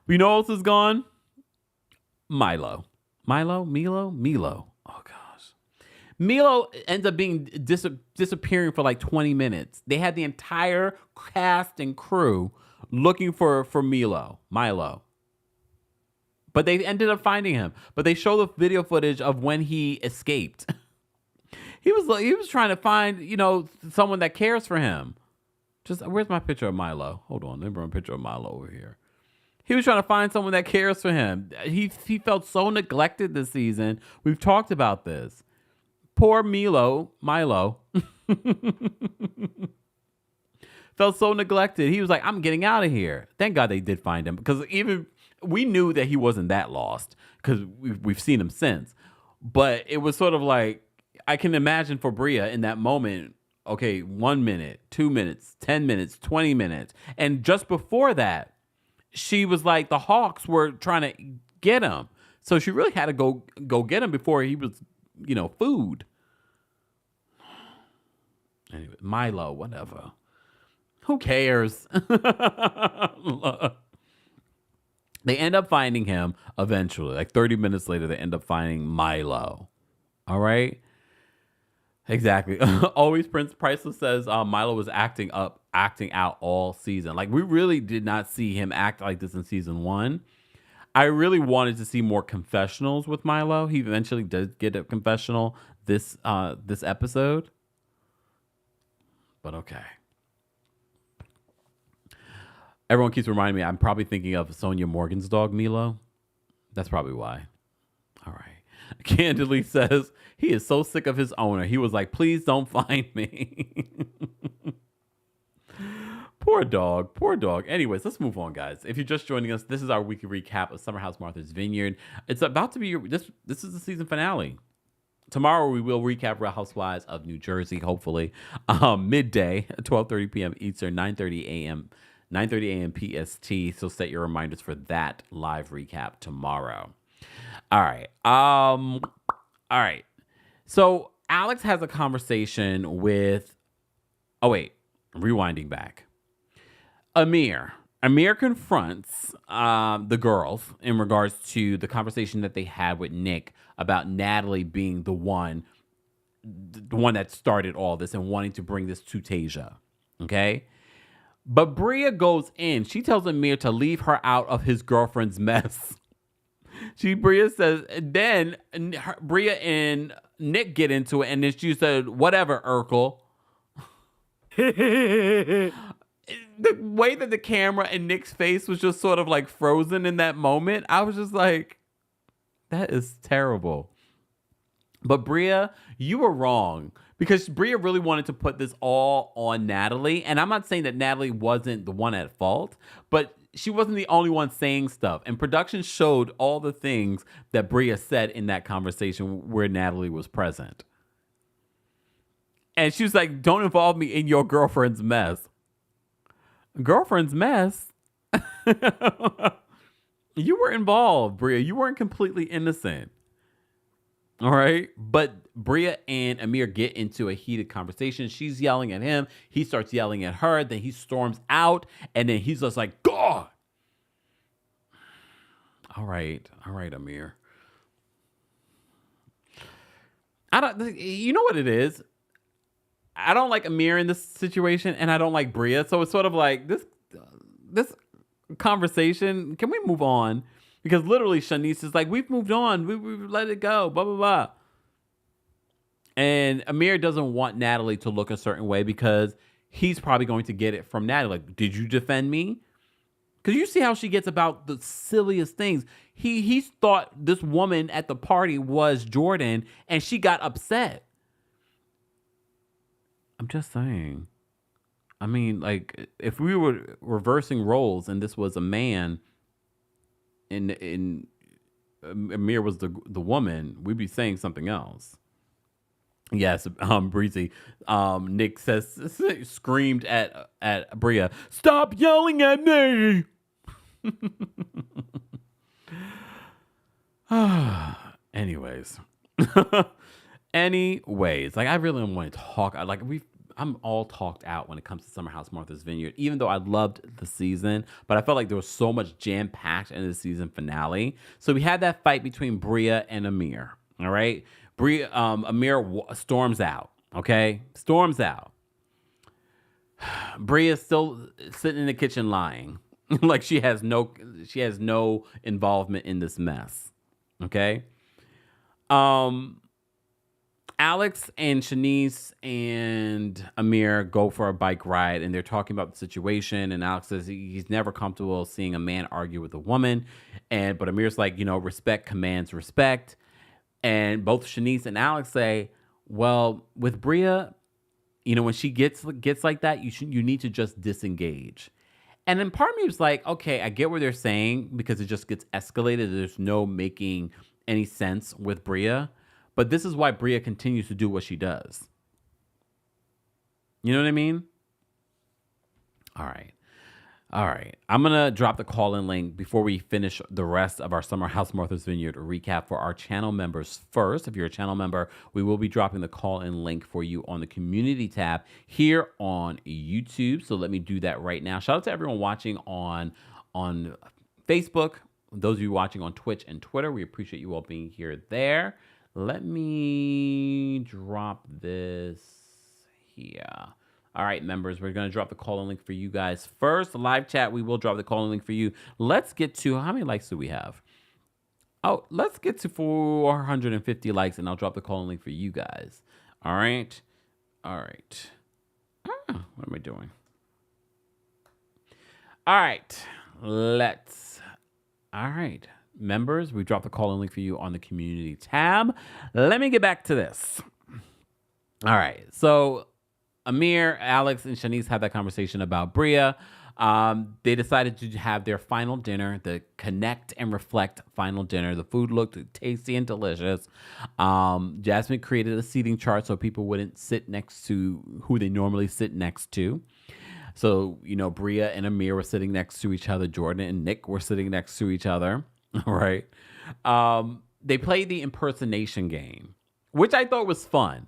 You know who else is gone? Milo. Oh, gosh. Milo ends up being disappearing for like 20 minutes. They had the entire cast and crew looking for Milo. But they ended up finding him. But they show the video footage of when he escaped. He was trying to find, someone that cares for him. Where's my picture of Milo? Hold on, let me bring a picture of Milo over here. He was trying to find someone that cares for him. He felt so neglected this season. We've talked about this. Poor Milo. Felt so neglected. He was like, I'm getting out of here. Thank God they did find him, because even we knew that he wasn't that lost because we've seen him since. But it was sort of like, I can imagine for Bria in that moment, okay, 1 minute, 2 minutes, 10 minutes, 20 minutes. And just before that, she was like, the Hawks were trying to get him. So she really had to go get him before he was, food. Anyway, Milo, whatever. Who cares? They end up finding him eventually. Like 30 minutes later, they end up finding Milo. All right? Exactly. Always Prince Priceless says Milo was acting out all season. Like, we really did not see him act like this in season 1. I really wanted to see more confessionals with Milo. He eventually did get a confessional this episode. But okay. Everyone keeps reminding me I'm probably thinking of Sonia Morgan's dog, Milo. That's probably why. All right. Candidly says he is so sick of his owner. He was like, please don't find me. Poor dog. Anyways, let's move on, guys. If you're just joining us, this is our weekly recap of Summer House Martha's Vineyard. It's about to be this is the season finale. Tomorrow we will recap Real Housewives of New Jersey, hopefully. Midday, 12:30 p.m. Eastern, 9:30 a.m. PST. So set your reminders for that live recap tomorrow. All right. All right. So Alex has a conversation with, rewinding back. Amir confronts the girls in regards to the conversation that they had with Nick about Natalie being the one that started all this and wanting to bring this to Tasia. Okay? But Bria goes in. She tells Amir to leave her out of his girlfriend's mess. Bria says, then Bria and Nick get into it, and then she said, whatever, Urkel. The way that the camera and Nick's face was just sort of like frozen in that moment, I was just like, that is terrible. But Bria, you were wrong, because Bria really wanted to put this all on Natalie. And I'm not saying that Natalie wasn't the one at fault, but she wasn't the only one saying stuff. And production showed all the things that Bria said in that conversation where Natalie was present. And she was like, don't involve me in your girlfriend's mess. Girlfriend's mess? You were involved, Bria. You weren't completely innocent. All right. But Bria and Amir get into a heated conversation. She's yelling at him. He starts yelling at her. Then he storms out. And then he's just like, God. All right, Amir. You know what it is? I don't like Amir in this situation, and I don't like Bria. So it's sort of like this conversation. Can we move on? Because literally Shanice is like, we've moved on. We've let it go, blah, blah, blah. And Amir doesn't want Natalie to look a certain way because he's probably going to get it from Natalie. Like, did you defend me? Because you see how she gets about the silliest things. He's thought this woman at the party was Jordan, and she got upset. I'm just saying. I mean, like, if we were reversing roles and this was a man and Amir was the woman, we'd be saying something else. Yes, Breezy. Nick screamed at Bria, "Stop yelling at me!" Anyways, like I really don't want to talk. I'm all talked out when it comes to Summer House Martha's Vineyard. Even though I loved the season, but I felt like there was so much jam packed in the season finale. So we had that fight between Bria and Amir. All right. Amir storms out, okay? Storms out. Bria's still sitting in the kitchen lying. Like she has no involvement in this mess. Okay? Alex and Shanice and Amir go for a bike ride and they're talking about the situation, and Alex says he's never comfortable seeing a man argue with a woman. But Amir's like, respect commands respect. And both Shanice and Alex say, well, with Bria, when she gets like that, you need to just disengage. And then part of me was like, okay, I get what they're saying because it just gets escalated. There's no making any sense with Bria. But this is why Bria continues to do what she does. You know what I mean? All right. I'm going to drop the call-in link before we finish the rest of our Summer House Martha's Vineyard recap for our channel members first. If you're a channel member, we will be dropping the call-in link for you on the community tab here on YouTube. So let me do that right now. Shout out to everyone watching on Facebook. Those of you watching on Twitch and Twitter, we appreciate you all being here there. Let me drop this here. All right, members, we're going to drop the call-in link for you guys first. The live chat, we will drop the call-in link for you. Let's get to, how many likes do we have? Oh, let's get to 450 likes, and I'll drop the call-in link for you guys. All right. What am I doing? All right. Members, we dropped the call-in link for you on the community tab. Let me get back to this. All right. So Amir, Alex, and Shanice had that conversation about Bria. They decided to have their final dinner, the Connect and Reflect final dinner. The food looked tasty and delicious. Jasmine created a seating chart so people wouldn't sit next to who they normally sit next to. So, Bria and Amir were sitting next to each other. Jordan and Nick were sitting next to each other. All right. They played the impersonation game, which I thought was fun.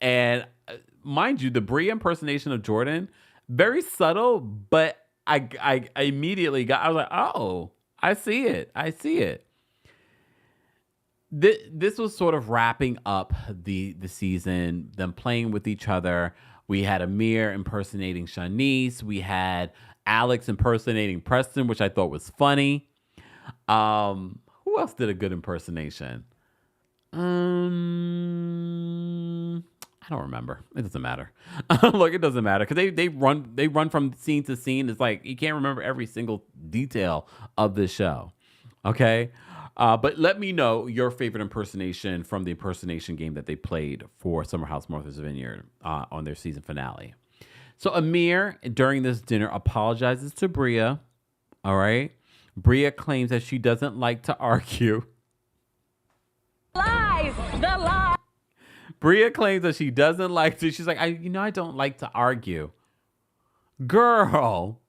And mind you, the Bria impersonation of Jordan, very subtle, but I immediately I was like, oh, I see it. This was sort of wrapping up the season, them playing with each other. We had Amir impersonating Shanice. We had Alex impersonating Preston, which I thought was funny. Who else did a good impersonation? I don't remember. It doesn't matter. Look, it doesn't matter because they run from scene to scene. It's like you can't remember every single detail of this show. Okay, but let me know your favorite impersonation from the impersonation game that they played for Summer House Martha's Vineyard on their season finale. So Amir, during this dinner, apologizes to Bria. All right, Bria claims that she doesn't like to argue. The lie. Bria claims that she doesn't like to. She's like, I don't like to argue. Girl,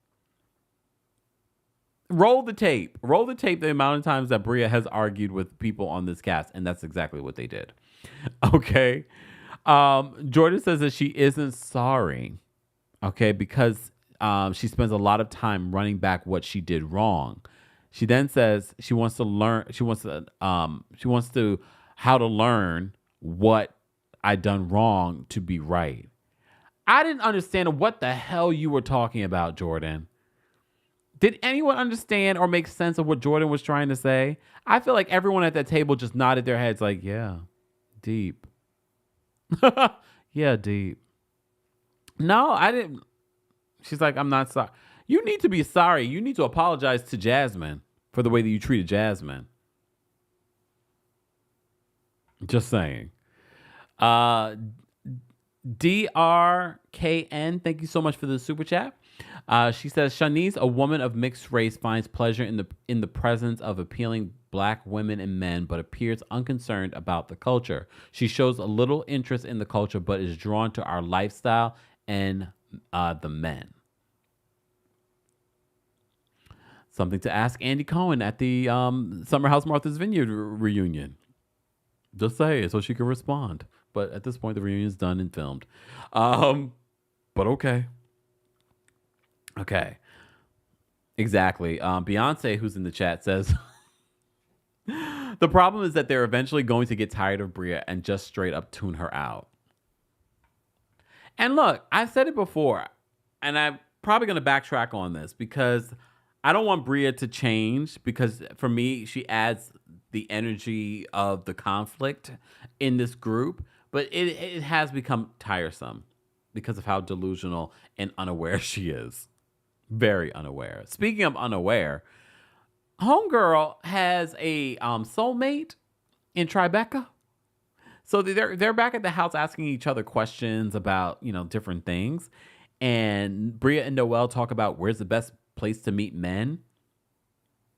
roll the tape. Roll the tape the amount of times that Bria has argued with people on this cast, and that's exactly what they did. Okay. Jordan says that she isn't sorry. Okay, because she spends a lot of time running back what she did wrong. She then says she wants to learn. She wants to how to learn what I done wrong to be right. I didn't understand what the hell you were talking about, Jordan. Did anyone understand or make sense of what Jordan was trying to say? I feel like everyone at that table just nodded their heads like, yeah, deep. Yeah, deep. No, I didn't. She's like, I'm not sorry. You need to be sorry. You need to apologize to Jasmine for the way that you treated Jasmine. Just saying. DRKN, thank you so much for the super chat. She says, Shanice, a woman of mixed race, finds pleasure in the presence of appealing black women and men, but appears unconcerned about the culture. She shows a little interest in the culture, but is drawn to our lifestyle and the men. Something to ask Andy Cohen at the Summer House Martha's Vineyard reunion. Just say it so she can respond. But at this point, the reunion is done and filmed. But okay. Okay. Exactly. Beyonce, who's in the chat, says, the problem is that they're eventually going to get tired of Bria and just straight up tune her out. And look, I've said it before, and I'm probably going to backtrack on this because I don't want Bria to change, because for me, she adds the energy of the conflict in this group, but it has become tiresome because of how delusional and unaware she is. Very unaware. Speaking of unaware, Homegirl has a soulmate in Tribeca. So they're back at the house asking each other questions about, different things. And Bria and Noel talk about where's the best place to meet men.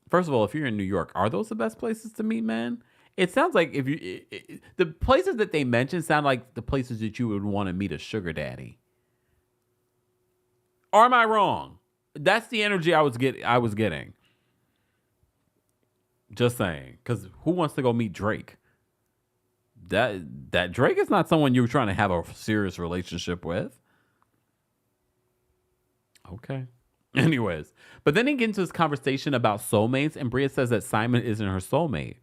First of all, if you're in New York, are those the best places to meet men? It sounds like the places that they mentioned sound like the places that you would want to meet a sugar daddy. Or am I wrong? That's the energy I was getting. Just saying, because who wants to go meet Drake? That Drake is not someone you're trying to have a serious relationship with. Okay. Anyways, but then he gets into this conversation about soulmates, and Bria says that Simon isn't her soulmate.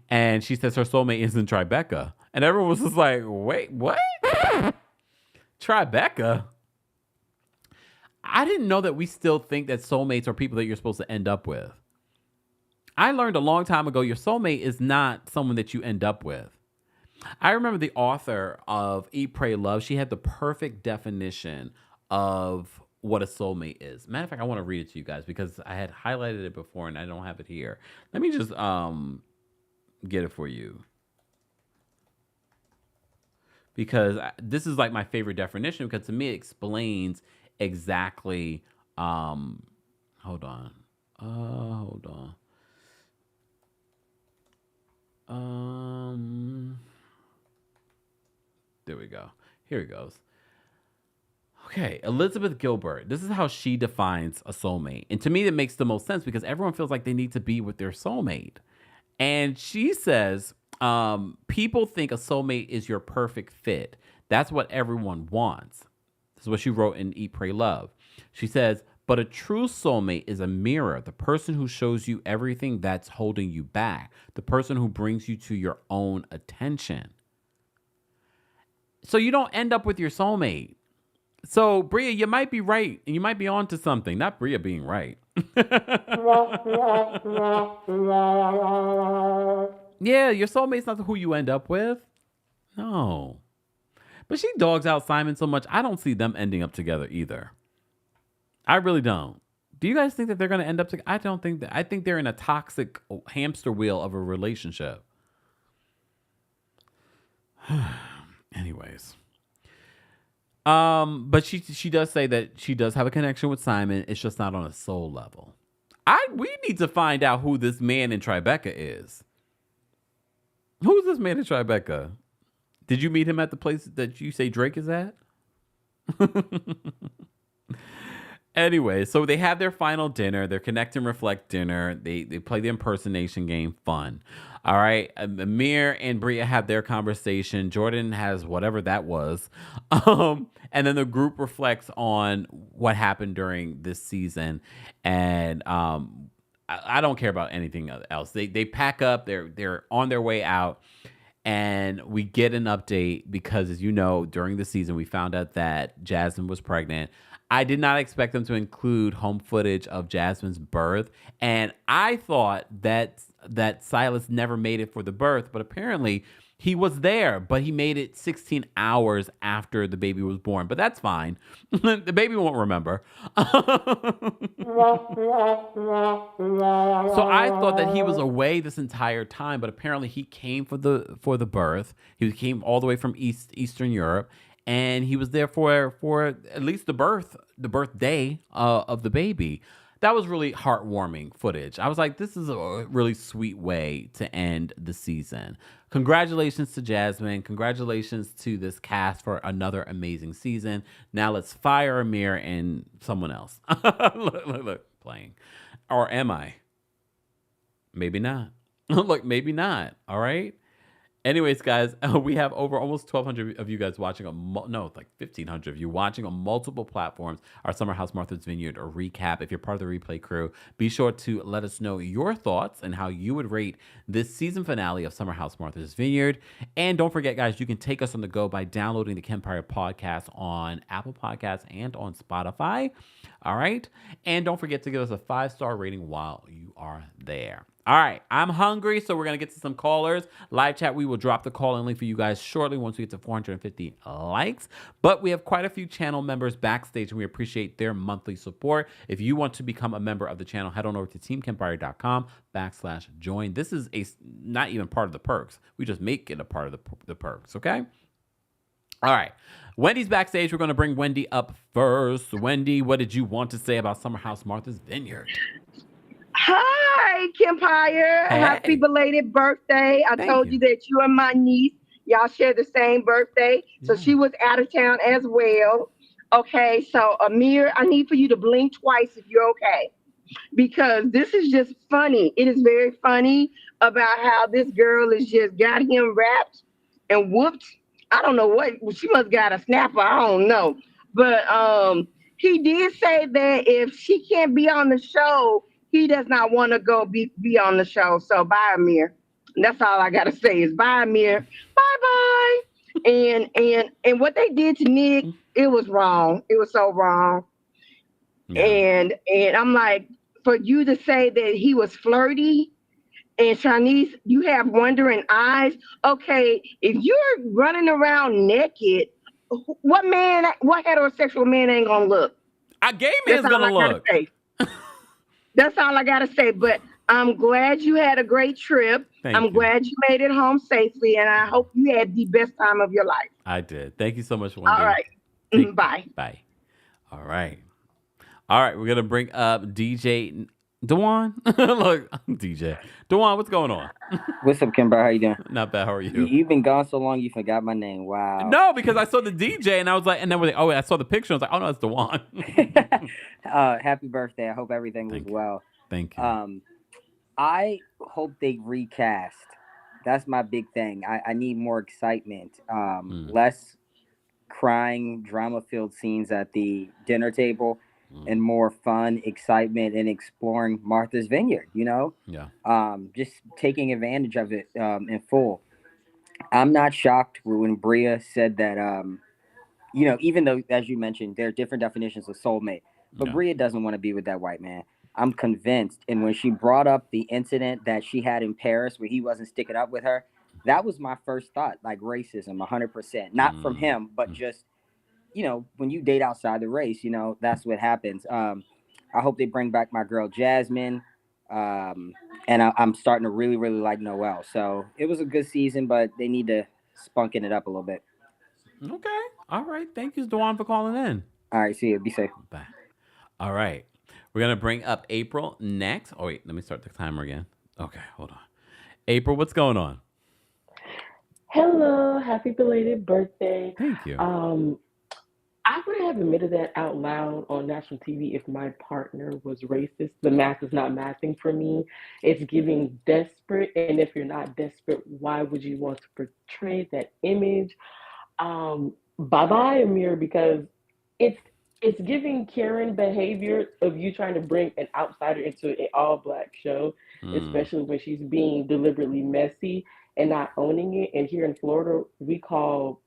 And she says her soulmate isn't Tribeca. And everyone was just like, wait, what? Tribeca? I didn't know that we still think that soulmates are people that you're supposed to end up with. I learned a long time ago, your soulmate is not someone that you end up with. I remember the author of Eat, Pray, Love. She had the perfect definition of what a soulmate is. Matter of fact, I want to read it to you guys because I had highlighted it before and I don't have it here. Let me just get it for you. Because this is like my favorite definition, because to me it explains exactly hold on. There we go. Here it goes. Okay, Elizabeth Gilbert. This is how she defines a soulmate. And to me, that makes the most sense because everyone feels like they need to be with their soulmate. And she says, people think a soulmate is your perfect fit. That's what everyone wants. This is what she wrote in Eat, Pray, Love. She says, but a true soulmate is a mirror, the person who shows you everything that's holding you back, the person who brings you to your own attention. So you don't end up with your soulmate. So, Bria, you might be right, and you might be onto something. Not Bria being right. Yeah, your soulmate's not who you end up with. No. But she dogs out Simon so much, I don't see them ending up together either. I really don't. Do you guys think that they're going to end up together? I don't think that. I think they're in a toxic hamster wheel of a relationship. Anyways. But she does say that she does have a connection with Simon. It's just not on a soul level. We need to find out who this man in Tribeca is. Who's this man in Tribeca? Did you meet him at the place that you say Drake is at? Anyway, so they have their final dinner, their connect and reflect dinner. They play the impersonation game, fun. All right, Amir and Bria have their conversation. Jordan has whatever that was. And then the group reflects on what happened during this season. And I don't care about anything else. They pack up, they're on their way out. And we get an update because, as you know, during the season, we found out that Jasmine was pregnant. I did not expect them to include home footage of Jasmine's birth. And I thought that Silas never made it for the birth, but apparently He was there, but he made it 16 hours after the baby was born. But that's fine. The baby won't remember. So I thought that he was away this entire time, but apparently he came for the birth. He came all the way from Eastern Europe, and he was there for at least the birthday of the baby. That was really heartwarming footage. I was like, this is a really sweet way to end the season. Congratulations to Jasmine. Congratulations to this cast for another amazing season. Now let's fire Amir and someone else. Look, playing. Or am I? Maybe not. Look, maybe not. All right. Anyways, guys, we have over almost 1,200 of you guys watching it's like 1,500 of you watching on multiple platforms. Our Summer House Martha's Vineyard or recap. If you're part of the replay crew, be sure to let us know your thoughts and how you would rate this season finale of Summer House Martha's Vineyard. And don't forget, guys, you can take us on the go by downloading the Kempire podcast on Apple Podcasts and on Spotify. All right. And don't forget to give us a 5-star rating while you are there. All right, I'm hungry, so we're going to get to some callers. Live chat, we will drop the call-in link for you guys shortly once we get to 450 likes. But we have quite a few channel members backstage, and we appreciate their monthly support. If you want to become a member of the channel, head on over to TeamKempire.com/join. This is not even part of the perks. We just make it a part of the perks, okay? All right. Wendy's backstage. We're going to bring Wendy up first. Wendy, what did you want to say about Summer House Martha's Vineyard? Hi, Kempire. Hey. Happy belated birthday. I told you that you and my niece, y'all share the same birthday. So she was out of town as well. Okay, so Amir, I need for you to blink twice if you're okay. Because this is just funny. It is very funny about how this girl has just got him wrapped and whooped. I don't know what. She must got a snapper. I don't know. But he did say that if she can't be on the show, he does not want to go be on the show. So bye, Amir. And that's all I gotta say is bye, Amir. Bye. And what they did to Nick, it was wrong. It was so wrong. Yeah. And I'm like, for you to say that he was flirty, and Shanice, you have wondering eyes. Okay, if you're running around naked, what heterosexual man ain't gonna look? A gay man's gonna look. That's all I gotta say. But I'm glad you had a great trip. I'm glad you made it home safely, and I hope you had the best time of your life. I did. Thank you so much, Wendy. All right. Bye. Bye. All right. We're gonna bring up DJ Dewan. Look, I'm DJ Dewan. What's going on? What's up, Kimber? How you doing? Not bad. How are you? You've been gone so long, you forgot my name. Wow. No, because I saw the DJ and I was like, and then I saw the picture. I was like, oh no, it's Dewan. Happy birthday. I hope everything was well. Thank you. I hope they recast. That's my big thing. I need more excitement. Less crying, drama-filled scenes at the dinner table. And more fun, excitement, and exploring Martha's Vineyard, you know? Yeah. Just taking advantage of it in full. I'm not shocked when Bria said that, even though, as you mentioned, there are different definitions of soulmate, but Bria doesn't want to be with that white man. I'm convinced. And when she brought up the incident that she had in Paris where he wasn't sticking up with her, that was my first thought, like racism, 100%. Not from him, but just, when you date outside the race, that's what happens. I hope they bring back my girl Jasmine. And I'm starting to really, really like Noel. So it was a good season, but they need to spunking it up a little bit. Okay. All right. Thank you, Dewan, for calling in. All right. See you. Be safe. Bye. All right. We're going to bring up April next. Oh, wait. Let me start the timer again. Okay. Hold on. April, what's going on? Hello. Happy belated birthday. Thank you. I wouldn't have admitted that out loud on national TV if my partner was racist. The math is not mathing for me. It's giving desperate. And if you're not desperate, why would you want to portray that image? Bye-bye, Amir, because it's giving Karen behavior of you trying to bring an outsider into an all-black show, especially when she's being deliberately messy and not owning it. And here in Florida, we call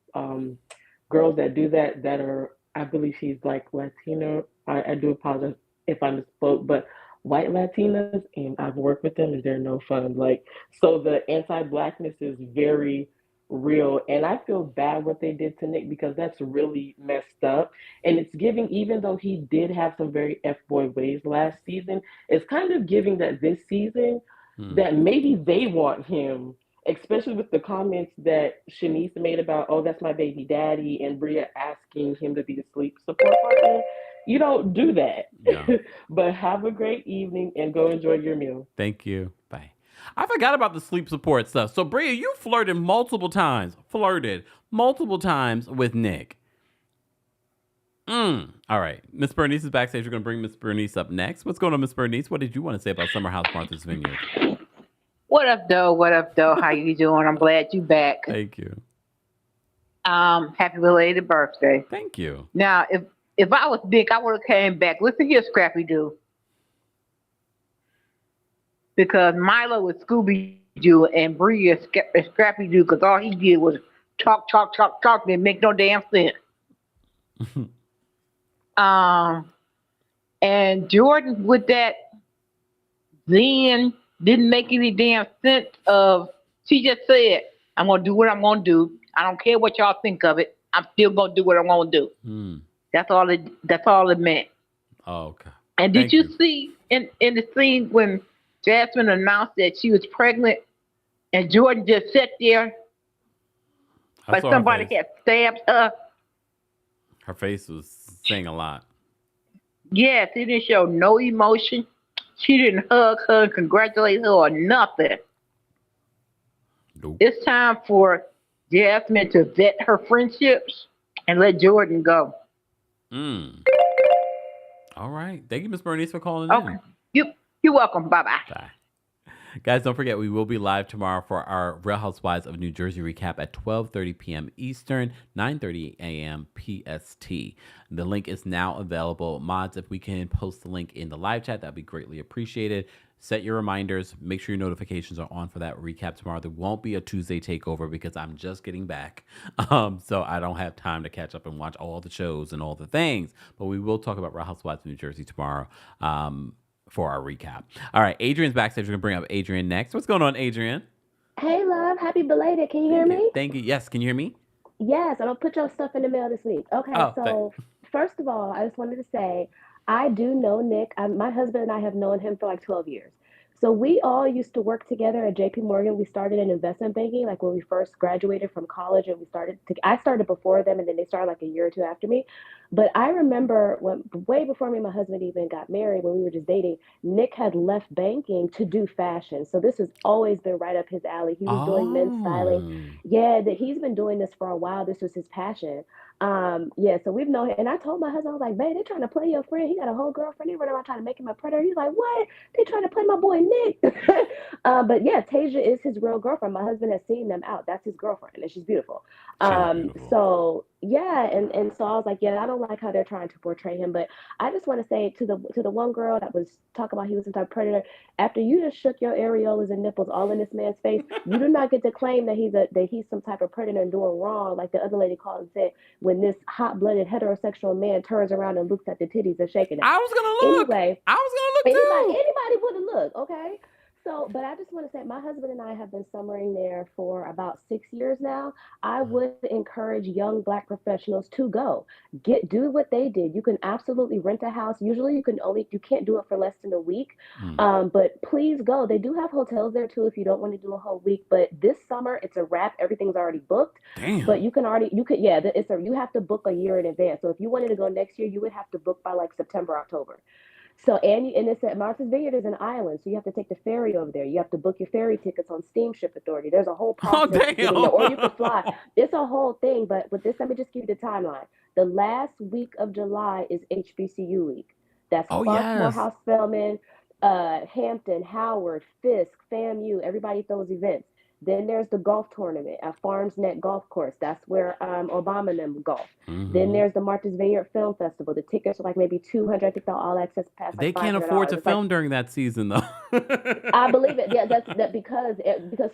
girls that do that are, I believe she's like Latino. I do apologize if I misspoke, but white Latinas, and I've worked with them and they're no fun. So the anti-blackness is very real. And I feel bad what they did to Nick because that's really messed up. And it's giving, even though he did have some very F boy ways last season, it's kind of giving that this season that maybe they want him, especially with the comments that Shanice made about, oh, that's my baby daddy, and Bria asking him to be the sleep support partner. You don't do that. Yeah. But have a great evening and go enjoy your meal. Thank you. Bye. I forgot about the sleep support stuff. So, Bria, you flirted multiple times with Nick. All right. Miss Bernice is backstage. We're going to bring Miss Bernice up next. What's going on, Miss Bernice? What did you want to say about Summer House Martha's Vineyard? What up, though? What up, though? How you doing? I'm glad you back. Thank you. Happy belated birthday. Thank you. Now, if I was Nick, I would have came back. Listen here, Scrappy Doo. Because Milo was Scooby Doo and Bria Scrappy Doo, because all he did was talk, and make no damn sense. And Jordan with that then didn't make any damn sense of, she just said, I'm going to do what I'm going to do. I don't care what y'all think of it. I'm still going to do what I'm going to do. That's all it meant. Oh, okay. And did you see in the scene when Jasmine announced that she was pregnant and Jordan just sat there like somebody had stabbed her? Her face was saying a lot. Yes, he didn't show no emotion. She didn't hug her and congratulate her or nothing. Nope. It's time for Jasmine to vet her friendships and let Jordan go. All right. Thank you, Miss Bernice, for calling in. You're welcome. Bye-bye. Bye. Guys, don't forget, we will be live tomorrow for our Real Housewives of New Jersey recap at 12:30 p.m. Eastern, 9:30 a.m. PST. The link is now available. Mods, if we can post the link in the live chat, that'd be greatly appreciated. Set your reminders. Make sure your notifications are on for that recap tomorrow. There won't be a Tuesday takeover because I'm just getting back. So I don't have time to catch up and watch all the shows and all the things. But we will talk about Real Housewives of New Jersey tomorrow. For our recap. All right, Adrian's backstage. We're going to bring up Adrian next. What's going on, Adrian? Hey, love. Happy belated. Can you hear me? Thank you. Yes, can you hear me? Yes, I'm going to put your stuff in the mail this week. Okay, first of all, I just wanted to say, I do know Nick. My husband and I have known him for like 12 years. So we all used to work together at JP Morgan. We started in investment banking, like when we first graduated from college, and I started before them, and then they started like a year or two after me. But I remember way before me and my husband even got married, when we were just dating, Nick had left banking to do fashion. So this has always been right up his alley. He was doing men's styling. Yeah, he's been doing this for a while. This was his passion. So we've known him. And I told my husband, I was like, babe, they're trying to play your friend. He got a whole girlfriend. They're running around trying to make him a predator. He's like, what? They're trying to play my boy Nick. But yeah, Tasia is his real girlfriend. My husband has seen them out. That's his girlfriend, and she's beautiful. So yeah, and so I was like, yeah, I don't like how they're trying to portray him. But I just want to say to the one girl that was talking about he was some type of predator, after you just shook your areolas and nipples all in this man's face, you do not get to claim that he's some type of predator and doing wrong, like the other lady called and said, when this hot-blooded heterosexual man turns around and looks at the titties and shaking it. I was gonna look. Anyway, I was gonna look too. Anybody would have looked, okay? So, but I just want to say, my husband and I have been summering there for about 6 years now. I would encourage young Black professionals to go. Do what they did. You can absolutely rent a house. Usually you can't do it for less than a week. But please go. They do have hotels there too if you don't want to do a whole week. But this summer, it's a wrap. Everything's already booked. Damn. But you have to book a year in advance. So if you wanted to go next year, you would have to book by like September, October. So, and it's at Martha's Vineyard is an island, so you have to take the ferry over there. You have to book your ferry tickets on Steamship Authority. There's a whole process. Or you can fly. It's a whole thing, but with this, let me just give you the timeline. The last week of July is HBCU week. That's Morehouse Spelman, Hampton, Howard, Fisk, FAMU, everybody at those events. Then there's the golf tournament at Farms Neck Golf Course. That's where Obama and them golf. Then there's the Martha's Vineyard Film Festival. The tickets are like maybe $200. I think they'll all access pass. They can't afford to film during that season, though. I believe it. Yeah, that's because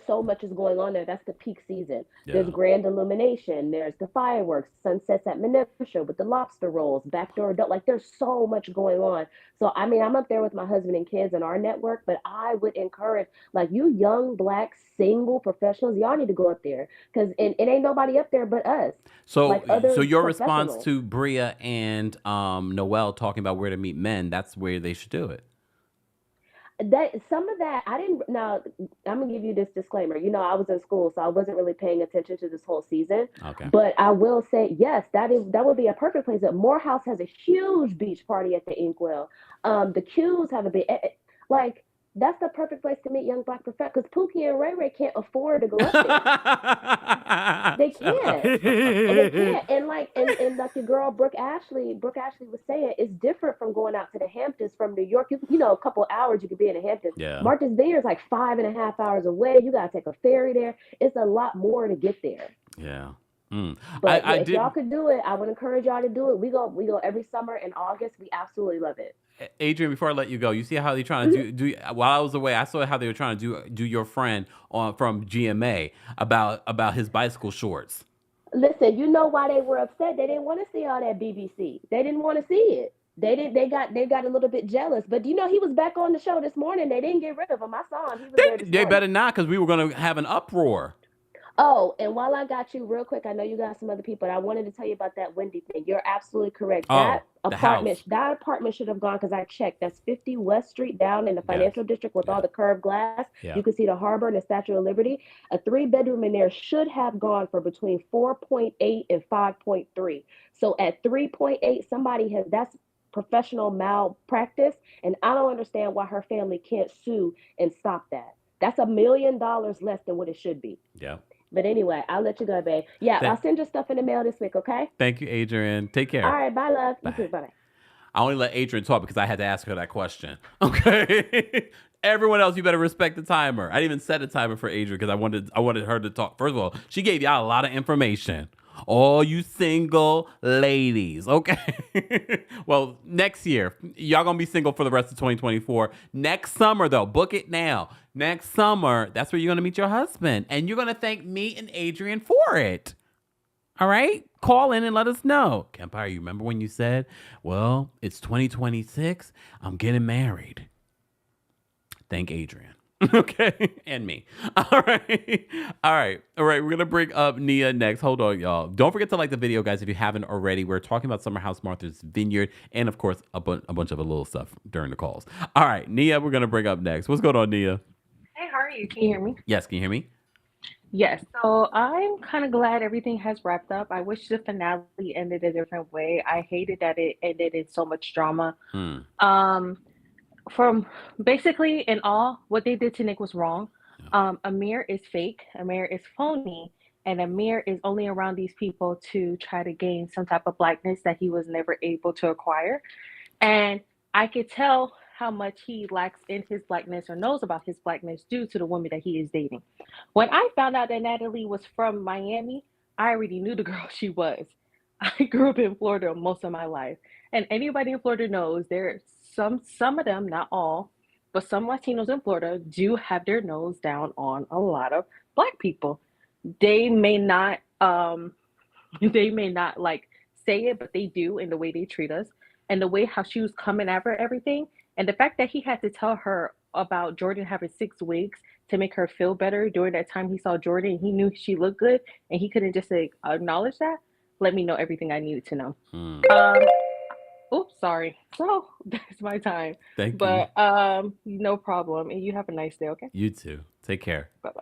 so much is going on there. That's the peak season. Yeah. There's grand illumination. There's the fireworks, sunsets at Menifee with the lobster rolls, backdoor adult. Like there's so much going on. So I mean, I'm up there with my husband and kids and our network, but I would encourage like you young Black single couple professionals. Y'all need to go up there because it ain't nobody up there but us. So, Like other so your response professionals. to Bria and Noel talking about where to meet men, that's where they should do it. That some of that I didn't. Now I'm gonna give you this disclaimer. You know, I was in school, so I wasn't really paying attention to this whole season. Okay. But I will say, yes, that would be a perfect place. Morehouse has a huge beach party at the Inkwell. The Qs have a big like. That's the perfect place to meet young black professionals because Pookie and Ray Ray can't afford to go up there. They can't. They can't. And like the girl Brooke Ashley was saying, it's different from going out to the Hamptons from New York. You know, a couple hours you could be in the Hamptons. Yeah. Martha's Vineyard is like 5.5 hours away. You gotta take a ferry there. It's a lot more to get there. Yeah. But if y'all could do it, I would encourage y'all to do it. We go every summer in August. We absolutely love it. Adrian, before I let you go, you see how they're trying to do while I was away, I saw how they were trying to do your friend from GMA about his bicycle shorts. Listen, you know why they were upset? They didn't want to see all that BBC. They didn't want to see it. They got a little bit jealous. But you know, he was back on the show this morning. They didn't get rid of him. I saw him. He was there this They morning. better not, because we were going to have an uproar. Oh, and while I got you real quick, I know you got some other people, but I wanted to tell you about that Wendy thing. You're absolutely correct. That apartment should have gone because I checked. That's 50 West Street down in the financial district with all the curved glass. Yeah. You can see the harbor and the Statue of Liberty. A 3-bedroom in there should have gone for between 4.8 and 5.3. So at 3.8, that's professional malpractice, and I don't understand why her family can't sue and stop that. That's $1 million less than what it should be. Yeah. But anyway, I'll let you go, babe. Yeah, I'll send your stuff in the mail this week, okay? Thank you, Adrian. Take care. All right, bye, love. Bye. You too, bye-bye. I only let Adrian talk because I had to ask her that question. Okay? Everyone else, you better respect the timer. I didn't even set a timer for Adrian because I wanted her to talk. First of all, she gave y'all a lot of information. All you single ladies, okay? Well, next year, y'all gonna be single for the rest of 2024. Next summer, though, book it now. Next summer, that's where you're gonna meet your husband. And you're gonna thank me and Adrian for it. All right? Call in and let us know. Kempire, you remember when you said, well, it's 2026, I'm getting married. Thank Adrian. Okay, and me. All right. We're gonna bring up Nia next. Hold on, y'all. Don't forget to like the video, guys, if you haven't already. We're talking about Summer House Martha's Vineyard, and of course, a bunch of little stuff during the calls. All right, Nia, we're gonna bring up next. What's going on, Nia? Hey, how are you? Can you hear me? Yes, can you hear me? Yes. So I'm kind of glad everything has wrapped up. I wish the finale ended a different way. I hated that it ended in so much drama. From basically in all, what they did to Nick was wrong. Amir is fake. Amir is phony. And Amir is only around these people to try to gain some type of blackness that he was never able to acquire. And I could tell how much he lacks in his blackness or knows about his blackness due to the woman that he is dating. When I found out that Natalie was from Miami, I already knew the girl she was. I grew up in Florida most of my life. And anybody in Florida knows there's some of them, not all, but some Latinos in Florida do have their nose down on a lot of black people. They may not like say it, but they do in the way they treat us and the way how she was coming after everything. And the fact that he had to tell her about Jordan having 6 wigs to make her feel better during that time he saw Jordan, he knew she looked good and he couldn't just acknowledge that, let me know everything I needed to know. Oops, sorry. So that's my time. Thank you. But no problem. And you have a nice day, okay? You too. Take care. Bye-bye.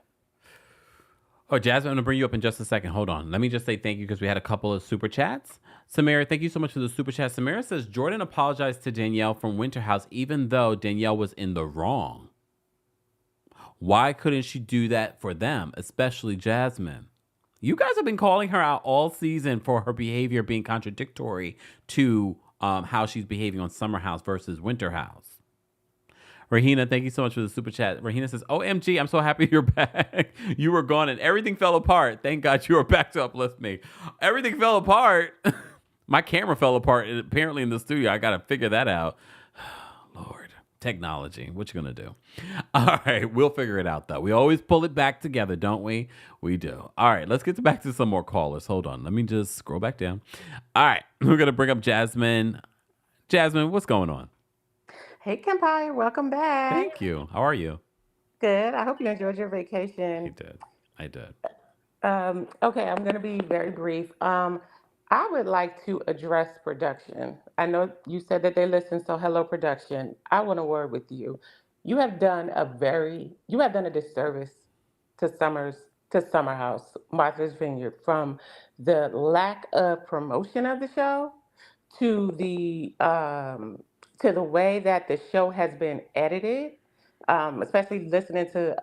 Oh, Jasmine, I'm going to bring you up in just a second. Hold on. Let me just say thank you because we had a couple of super chats. Samara, thank you so much for the super chat. Samara says, Jordan apologized to Danielle from Winter House even though Danielle was in the wrong. Why couldn't she do that for them, especially Jasmine? You guys have been calling her out all season for her behavior being contradictory to how she's behaving on Summer House versus Winter House. Rahina, thank you so much for the super chat. Rahina says, OMG, I'm so happy you're back. You were gone and everything fell apart. Thank God you were back to uplift me. Everything fell apart. My camera fell apart apparently in the studio. I got to figure that out. Lord, technology. What you going to do? All right, we'll figure it out, though. We always pull it back together, don't we? We do. All right, let's get back to some more callers. Hold on. Let me just scroll back down. All right, we're going to bring up Jasmine. Jasmine, what's going on? Hey, Kempire, welcome back. Thank you. How are you? Good. I hope you enjoyed your vacation. I did. Okay, I'm going to be very brief. I would like to address production. I know you said that they listen, so hello, production. I want to word with you. You have done a disservice to Summer House, Martha's Vineyard, from the lack of promotion of the show to the way that the show has been edited, especially listening to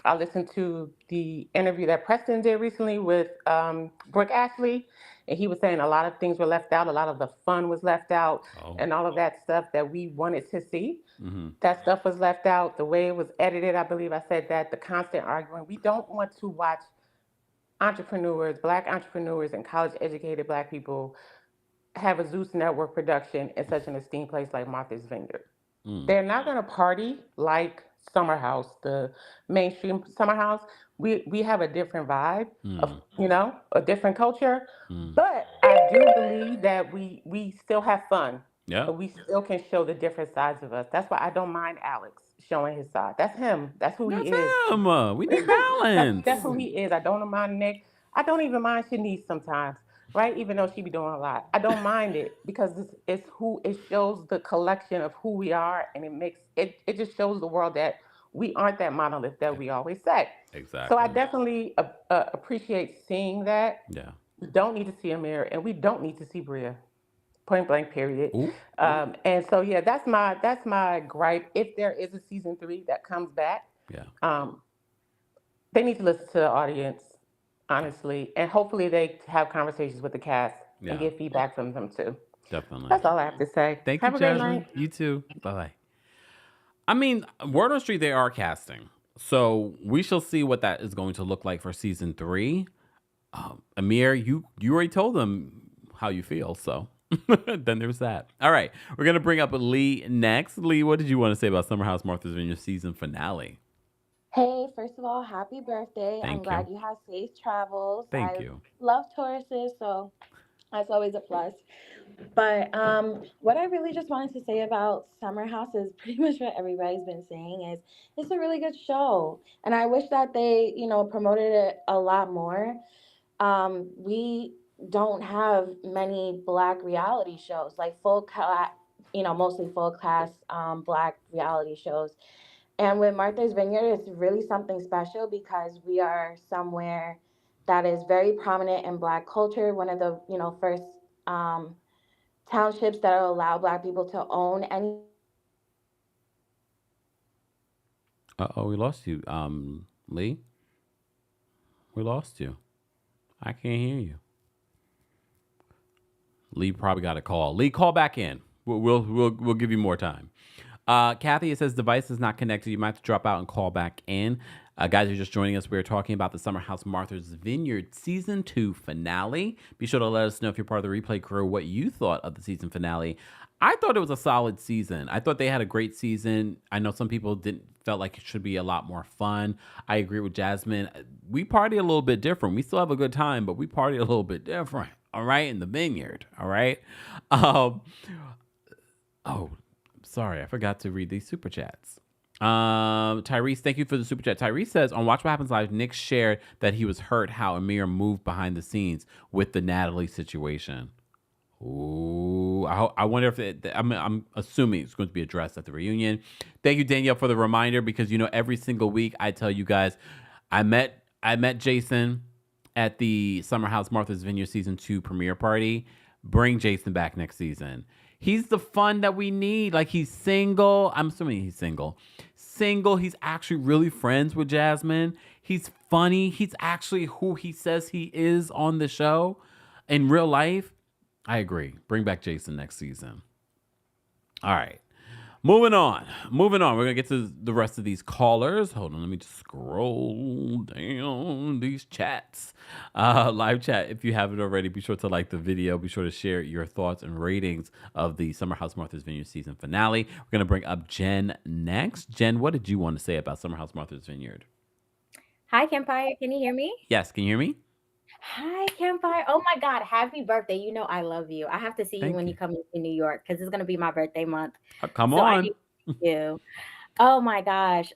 I listened to the interview that Preston did recently with Brooke Ashley, and he was saying a lot of things were left out, a lot of the fun was left out, and all of that stuff that we wanted to see. That stuff was left out. The way it was edited, I believe I said that, the constant arguing. We don't want to watch entrepreneurs, black entrepreneurs, and college educated black people have a Zeus Network production in such an esteemed place like Martha's Vineyard. They're not going to party like Summer House, the mainstream Summer House. We have a different vibe of, a different culture. But I do believe that we still have fun. Yeah. But we still can show the different sides of us. That's why I don't mind Alex showing his side. That's him. That's who he is. We need balance. That's who he is. I don't mind Nick. I don't even mind Shanice sometimes, right? Even though she be doing a lot, I don't mind it because it's who it shows the collection of who we are, and it just shows the world that we aren't that monolith that we always say. Exactly. So I definitely appreciate seeing that. Yeah. We don't need to see Amir, and we don't need to see Bria. Point blank, period. And so yeah, that's my gripe. If there is a season 3 that comes back, they need to listen to the audience, honestly, and hopefully they have conversations with the cast and get feedback from them too. Definitely. That's all I have to say. Thank have you, a great Jasmine. night. You too. Bye. I mean, word on the street, they are casting, so we shall see what that is going to look like for season 3. Amir, you already told them how you feel, so then there's that. All right, we're gonna bring up Lee next. Lee, what did you want to say about Summer House Martha's Vineyard season finale? Hey, first of all, happy birthday. Thank I'm glad you. you had safe travels. Thank I you. love Tauruses, so that's always a plus. But what I really just wanted to say about Summer House is pretty much what everybody's been saying is it's a really good show. And I wish that they, promoted it a lot more. We don't have many black reality shows, like full class, mostly full class black reality shows. And with Martha's Vineyard, it's really something special because we are somewhere that is very prominent in black culture. One of the, first townships that allow black people to own any. We lost you, Lee. We lost you. I can't hear you. Lee probably got a call. Lee, call back in. We'll give you more time. Kathy, it says device is not connected. You might have to drop out and call back in. Guys, you're just joining us. We're talking about the Summer House Martha's Vineyard Season 2 finale. Be sure to let us know if you're part of the replay crew what you thought of the season finale. I thought it was a solid season. I thought they had a great season. I know some people felt like it should be a lot more fun. I agree with Jasmine. We party a little bit different. We still have a good time, but we party a little bit different. All right, in the vineyard. All right. Sorry, I forgot to read these super chats. Tyrese, thank you for the super chat. Tyrese says, on Watch What Happens Live, Nick shared that he was hurt how Amir moved behind the scenes with the Natalie situation. Ooh, I wonder if I'm assuming it's going to be addressed at the reunion. Thank you, Danielle, for the reminder, because every single week I tell you guys, I met Jason at the Summer House Martha's Vineyard season 2 premiere party. Bring Jason back next season. He's the fun that we need. Like, he's single. I'm assuming he's single. He's actually really friends with Jasmine. He's funny. He's actually who he says he is on the show in real life. I agree. Bring back Jason next season. All right. Moving on. We're going to get to the rest of these callers. Hold on. Let me just scroll down these chats. Live chat, if you haven't already, be sure to like the video. Be sure to share your thoughts and ratings of the Summer House Martha's Vineyard season finale. We're going to bring up Jen next. Jen, what did you want to say about Summer House Martha's Vineyard? Hi, Kempire. Can you hear me? Yes. Can you hear me? Hi, Kempire. Oh my God. Happy birthday. You know I love you. I have to see you when you come to New York because it's going to be my birthday month. Come So I on. need to see you. Oh my gosh.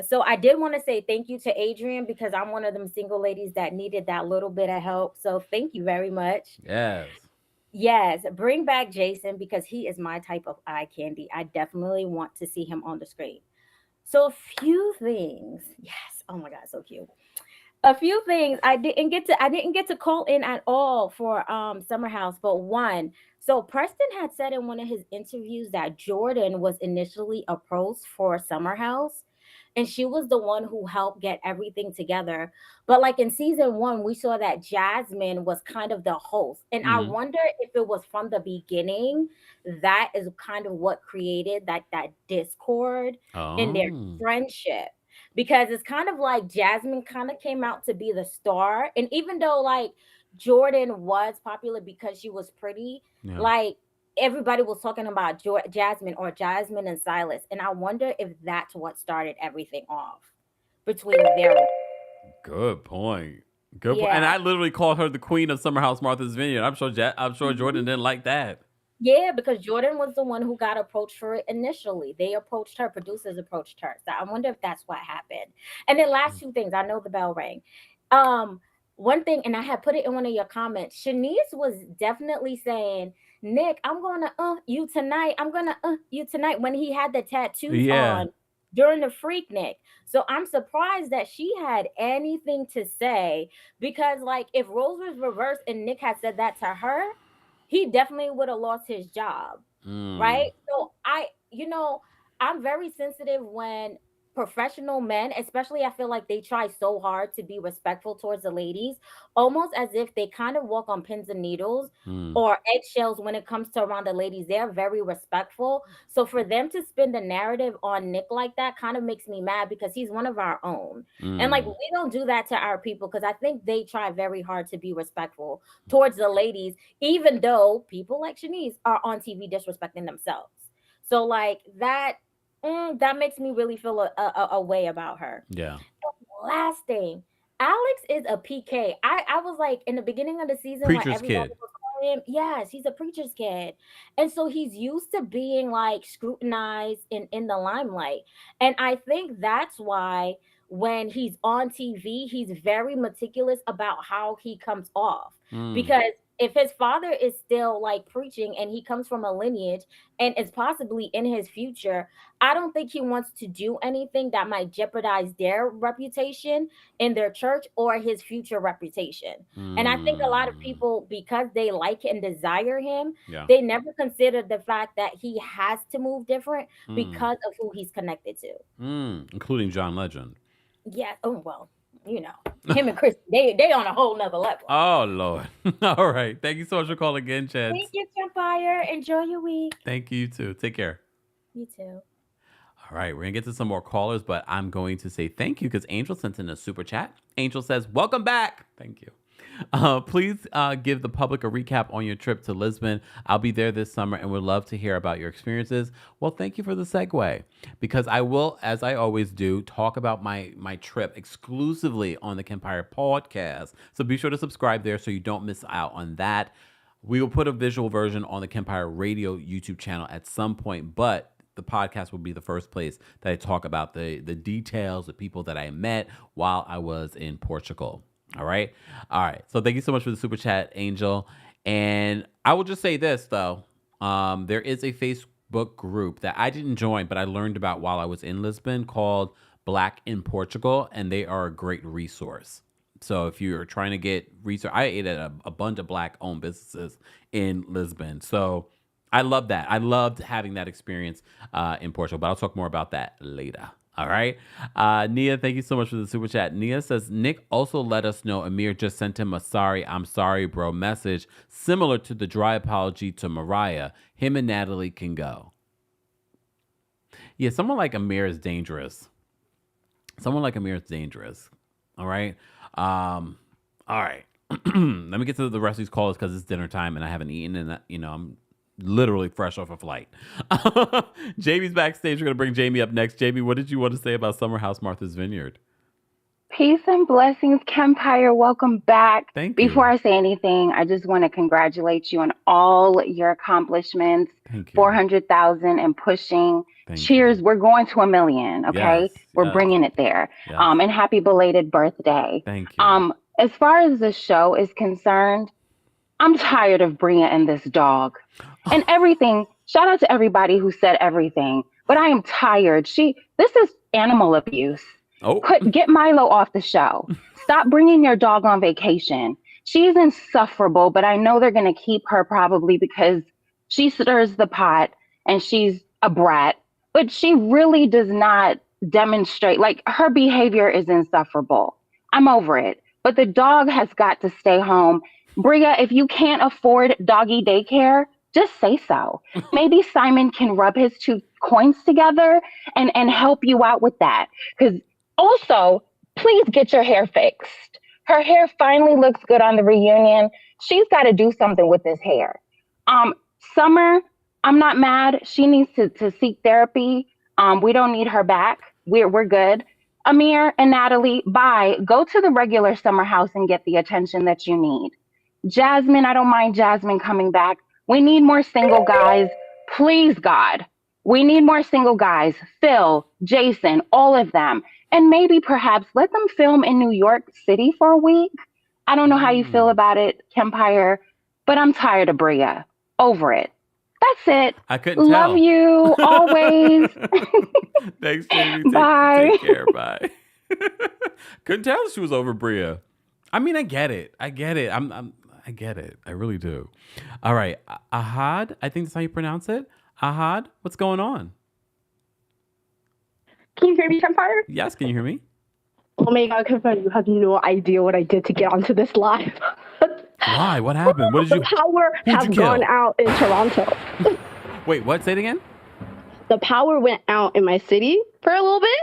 So I did want to say thank you to Adrian because I'm one of them single ladies that needed that little bit of help. So thank you very much. Yes. Yes, bring back Jason because he is my type of eye candy. I definitely want to see him on the screen. So a few things. Yes. Oh my God, so cute. A few things I didn't get to call in at all for Summer House, but one. So Preston had said in one of his interviews that Jordan was initially approached for Summer House and she was the one who helped get everything together. But like in season 1 we saw that Jasmine was kind of the host, and I Mm-hmm. wonder if it was from the beginning that is kind of what created that discord in their Oh. friendship, because it's kind of like Jasmine kind of came out to be the star. And even though like Jordan was popular because she was pretty, Yeah. like everybody was talking about Jasmine or Jasmine and Silas. And I wonder if that's what started everything off between their. Good point. Good point. And Yeah. I literally called her the queen of Summer House Martha's Vineyard. I'm sure Jordan Mhm. didn't like that. Yeah, because Jordan was the one who got approached for it initially. They approached her, producers approached her. So I wonder if that's what happened. And then last two things, I know the bell rang. Um, One thing, and I had put it in one of your comments. Shanice was definitely saying, Nick, I'm gonna you tonight. I'm gonna you tonight when he had the tattoos Yeah. on during the freak Nick. So I'm surprised that she had anything to say because like if roles was reversed and Nick had said that to her, he definitely would have lost his job, right? Mm. So I'm very sensitive when professional men, especially I feel like they try so hard to be respectful towards the ladies, almost as if they kind of walk on pins and needles Mm. or eggshells when it comes to around the ladies. They're very respectful. So for them to spin the narrative on Nick like that kind of makes me mad because he's one of our own. And like Mm. we don't do that to our people because I think they try very hard to be respectful towards the ladies, even though people like Shanice are on TV disrespecting themselves. So like that makes me really feel a way about her. Yeah. Last thing, Alex is a PK. I was like in the beginning of the season when Preacher's everybody kid. was calling him, yes, he's a preacher's kid, and so he's used to being like scrutinized in the limelight, and I think that's why when he's on TV, he's very meticulous about how he comes off Mm. because. If his father is still like preaching and he comes from a lineage and is possibly in his future, I don't think he wants to do anything that might jeopardize their reputation in their church or his future reputation. And I think a lot of Mm. people, because they like and desire him, Yeah. they never consider the fact that he has to move different Mm. because of who he's connected to. Mm. Including John Legend. Yeah. Oh well, him and Chris, they on a whole nother level. Oh Lord. All right. Thank you so much for calling again, Chad. Thank you, Kempire. Enjoy your week. Thank you too. Take care. You too. All right, we're gonna get to some more callers, but I'm going to say thank you because Angel sent in a super chat. Angel says, "Welcome back." Thank you. Please give the public a recap on your trip to Lisbon. I'll be there this summer and would love to hear about your experiences. Well, thank you for the segue because I will, as I always do, talk about my trip exclusively on the Kempire podcast. So be sure to subscribe there so you don't miss out on that. We will put a visual version on the Kempire Radio YouTube channel at some point, but the podcast will be the first place that I talk about the details, the people that I met while I was in Portugal. All right. All right. So thank you so much for the super chat, Angel. And I will just say this, though. There is a Facebook group that I didn't join, but I learned about while I was in Lisbon called Black in Portugal, and they are a great resource. So if you're trying to get research, I ate at a bunch of Black-owned businesses in Lisbon. So I love that. I loved having that experience in Portugal, but I'll talk more about that later. All right. Nia, thank you so much for the super chat. Nia says, Nick also let us know Amir just sent him a sorry, I'm sorry, bro message, similar to the dry apology to Mariah. Him and Natalie can go. Yeah, someone like Amir is dangerous. Someone like Amir is dangerous. All right. All right. Let me get to the rest of these callers because it's dinner time and I haven't eaten and, I'm literally fresh off a flight. Jamie's backstage. We're going to bring Jamie up next. Jamie, what did you want to say about Summer House Martha's Vineyard? Peace and blessings, Kempire. Welcome back. Thank Before you. I say anything, I just want to congratulate you on all your accomplishments. Thank you. 400,000 and pushing. Thank Cheers. you. We're going to 1 million. Okay. Yes. We're Yes. bringing it there. Yes. And happy belated birthday. Thank you. As far as the show is concerned, I'm tired of Bria and this dog and everything. Shout out to everybody who said everything, but I am tired. This is animal abuse. Oh. Get Milo off the show. Stop bringing your dog on vacation. She's insufferable, but I know they're going to keep her probably because she stirs the pot and she's a brat, but she really does not demonstrate, like, her behavior is insufferable. I'm over it, but the dog has got to stay home. Bria, if you can't afford doggy daycare, just say so. Maybe Simon can rub his 2 coins together and help you out with that. Because also, please get your hair fixed. Her hair finally looks good on the reunion. She's got to do something with this hair. Summer, I'm not mad. She needs to seek therapy. We don't need her back. We're good. Amir and Natalie, bye. Go to the regular summer house and get the attention that you need. Jasmine, I don't mind Jasmine coming back. We need more single guys. Please, God. We need more single guys. Phil, Jason, all of them. And maybe perhaps let them film in New York City for a week. I don't know how you feel about it, Kempire, but I'm tired of Bria. Over it. That's it. I couldn't Love tell. you always. Thanks, Jamie. Bye. Take care. Bye. Couldn't tell she was over Bria. I mean, I get it. I get it. I get it. I really do. All right. Ahad, I think that's how you pronounce it. Ahad, what's going on? Can you hear me, Kempire? Yes, can you hear me? Oh my God, Kempire, you have no idea what I did to get onto this live. Why? What happened? What did you? The power has gone out in Toronto. Wait, what? Say it again. The power went out in my city for a little bit.